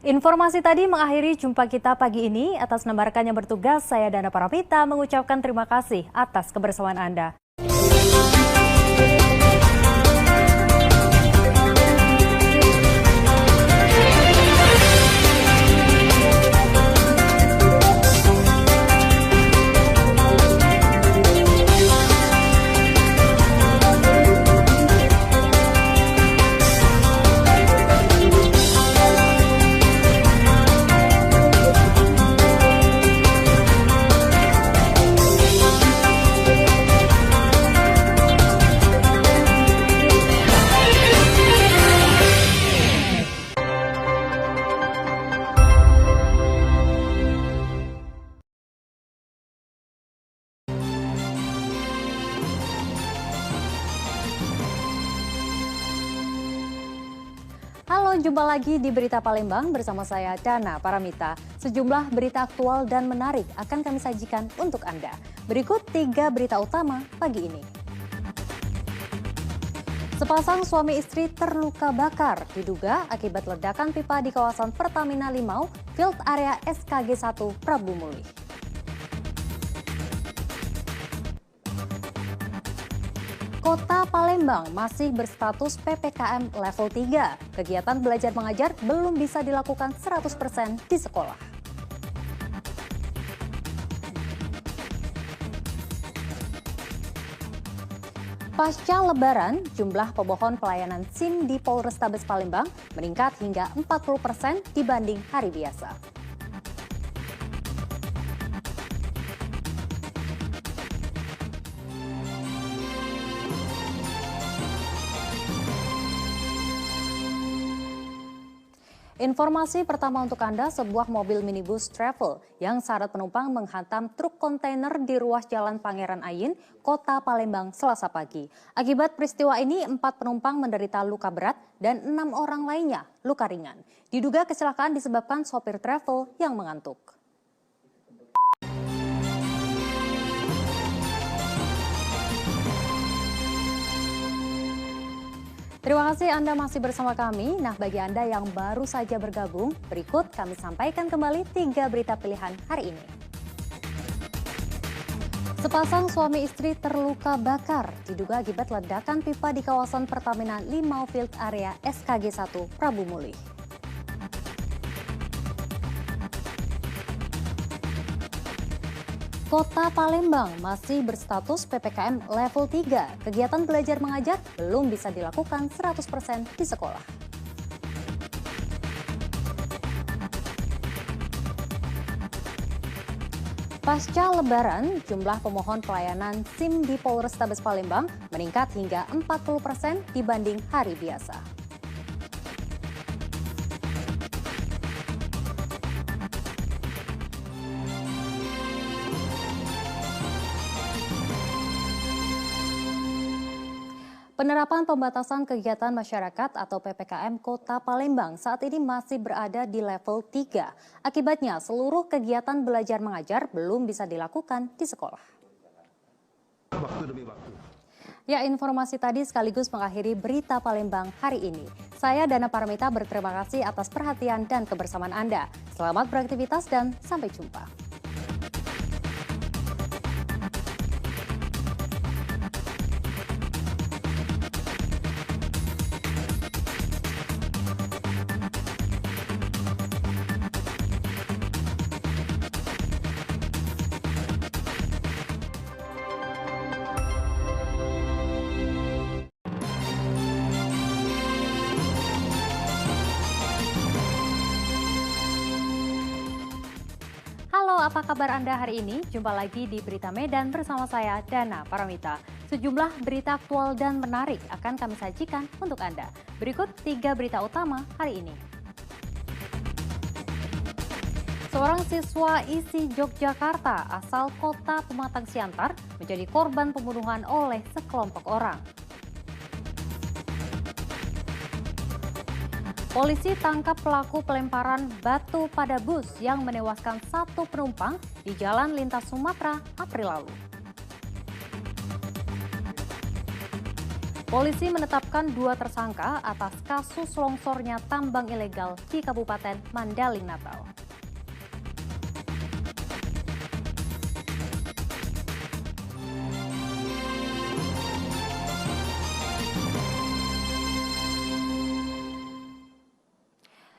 Informasi tadi mengakhiri jumpa kita pagi ini. Atas nama rekan yang bertugas, saya Dana Paramita mengucapkan terima kasih atas kebersamaan Anda. Halo, jumpa lagi di Berita Palembang bersama saya Dana Paramita. Sejumlah berita aktual dan menarik akan kami sajikan untuk Anda. Berikut 3 berita utama pagi ini. Sepasang suami istri terluka bakar diduga akibat ledakan pipa di kawasan Pertamina Limau, Field Area SKG 1 Prabu Muli. Kota Palembang masih berstatus PPKM level 3. Kegiatan belajar mengajar belum bisa dilakukan 100% di sekolah. Pasca Lebaran, jumlah pemohon pelayanan SIM di Polrestabes Palembang meningkat hingga 40% dibanding hari biasa. Informasi pertama untuk Anda, sebuah mobil minibus travel yang syarat penumpang menghantam truk kontainer di ruas Jalan Pangeran Ayin, Kota Palembang, Selasa pagi. Akibat peristiwa ini, 4 penumpang menderita luka berat dan 6 orang lainnya luka ringan. Diduga kecelakaan disebabkan sopir travel yang mengantuk. Terima kasih Anda masih bersama kami. Nah, bagi Anda yang baru saja bergabung, berikut kami sampaikan kembali 3 berita pilihan hari ini. Sepasang suami istri terluka bakar diduga akibat ledakan pipa di kawasan Pertamina Limau Field Area SKG 1 Prabu Muli. Kota Palembang masih berstatus PPKM level 3. Kegiatan belajar mengajar belum bisa dilakukan 100% di sekolah. Pasca Lebaran, jumlah pemohon pelayanan SIM di Polrestabes Palembang meningkat hingga 40% dibanding hari biasa. Penerapan pembatasan kegiatan masyarakat atau PPKM Kota Palembang saat ini masih berada di level 3. Akibatnya seluruh kegiatan belajar mengajar belum bisa dilakukan di sekolah. Ya, informasi tadi sekaligus mengakhiri berita Palembang hari ini. Saya Dana Paramita berterima kasih atas perhatian dan kebersamaan Anda. Selamat beraktivitas dan sampai jumpa. Apa kabar Anda hari ini? Jumpa lagi di Berita Medan bersama saya, Dana Paramita. Sejumlah berita aktual dan menarik akan kami sajikan untuk Anda. Berikut 3 berita utama hari ini. Seorang siswa ISI Yogyakarta asal kota Pematang Siantar menjadi korban pembunuhan oleh sekelompok orang. Polisi tangkap pelaku pelemparan batu pada bus yang menewaskan 1 penumpang di Jalan Lintas Sumatera April lalu. Polisi menetapkan 2 tersangka atas kasus longsornya tambang ilegal di Kabupaten Mandaling Natal.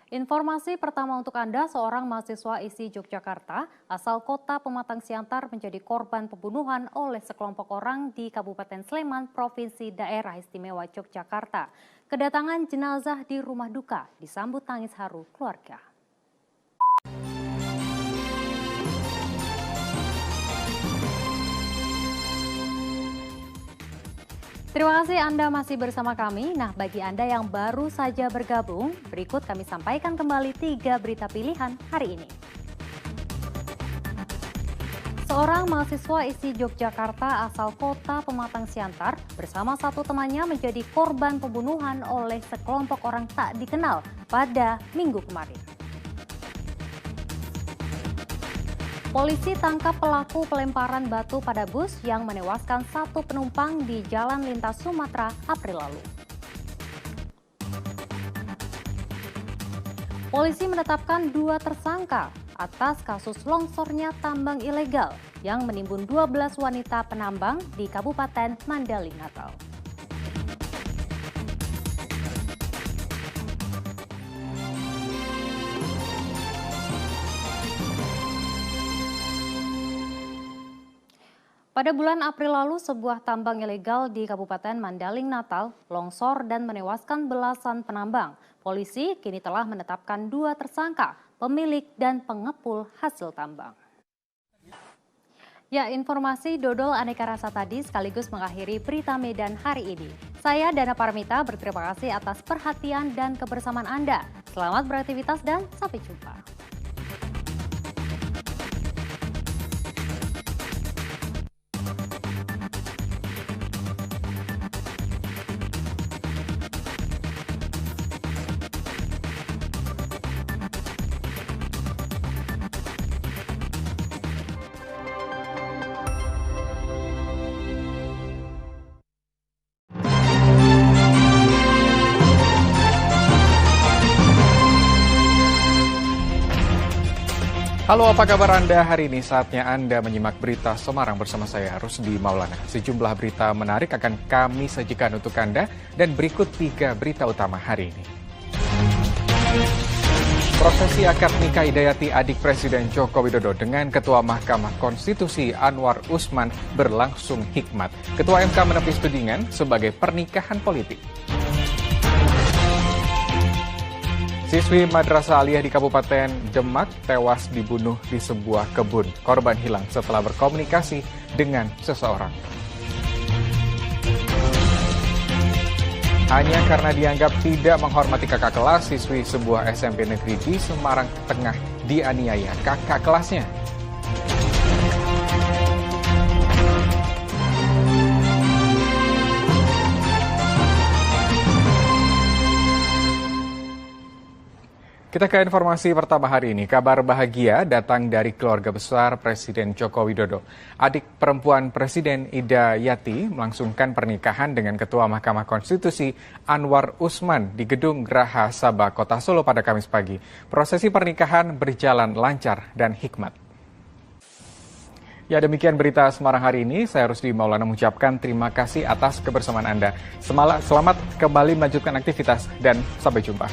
Informasi pertama untuk Anda, seorang mahasiswa ISI Yogyakarta asal kota Pematang Siantar menjadi korban pembunuhan oleh sekelompok orang di Kabupaten Sleman, Provinsi Daerah Istimewa Yogyakarta. Kedatangan jenazah di rumah duka disambut tangis haru keluarga. Terima kasih Anda masih bersama kami. Nah, bagi Anda yang baru saja bergabung, berikut kami sampaikan kembali 3 berita pilihan hari ini. Seorang mahasiswa ISI Yogyakarta asal kota Pematang Siantar bersama 1 temannya menjadi korban pembunuhan oleh sekelompok orang tak dikenal pada Minggu kemarin. Polisi tangkap pelaku pelemparan batu pada bus yang menewaskan 1 penumpang di Jalan Lintas Sumatera April lalu. Polisi menetapkan 2 tersangka atas kasus longsornya tambang ilegal yang menimbun 12 wanita penambang di Kabupaten Mandaling Natal. Pada bulan April lalu, sebuah tambang ilegal di Kabupaten Mandaling Natal longsor dan menewaskan belasan penambang. Polisi kini telah menetapkan 2 tersangka, pemilik dan pengepul hasil tambang. Ya, informasi dodol aneka rasa tadi sekaligus mengakhiri berita Medan hari ini. Saya Dana Paramita berterima kasih atas perhatian dan kebersamaan Anda. Selamat beraktivitas dan sampai jumpa. Halo, apa kabar Anda? Hari ini saatnya Anda menyimak berita Semarang bersama saya, Rusdi Maulana. Sejumlah berita menarik akan kami sajikan untuk Anda dan berikut 3 berita utama hari ini. Prosesi akad nikah Hidayati adik Presiden Joko Widodo dengan Ketua Mahkamah Konstitusi Anwar Usman berlangsung hikmat. Ketua MK menepis tudingan sebagai pernikahan politik. Siswi Madrasah Aliyah di Kabupaten Demak tewas dibunuh di sebuah kebun. Korban hilang setelah berkomunikasi dengan seseorang. Hanya karena dianggap tidak menghormati kakak kelas, siswi sebuah SMP negeri di Semarang Tengah dianiaya kakak kelasnya. Kita ke informasi pertama hari ini. Kabar bahagia datang dari keluarga besar Presiden Joko Widodo. Adik perempuan Presiden Hidayati melangsungkan pernikahan dengan Ketua Mahkamah Konstitusi Anwar Usman di Gedung Geraha Sabah, Kota Solo pada Kamis pagi. Prosesi pernikahan berjalan lancar dan hikmat. Ya, demikian berita Semarang hari ini. Saya Rusdi Maulana mengucapkan terima kasih atas kebersamaan Anda. Selamat kembali melanjutkan aktivitas dan sampai jumpa.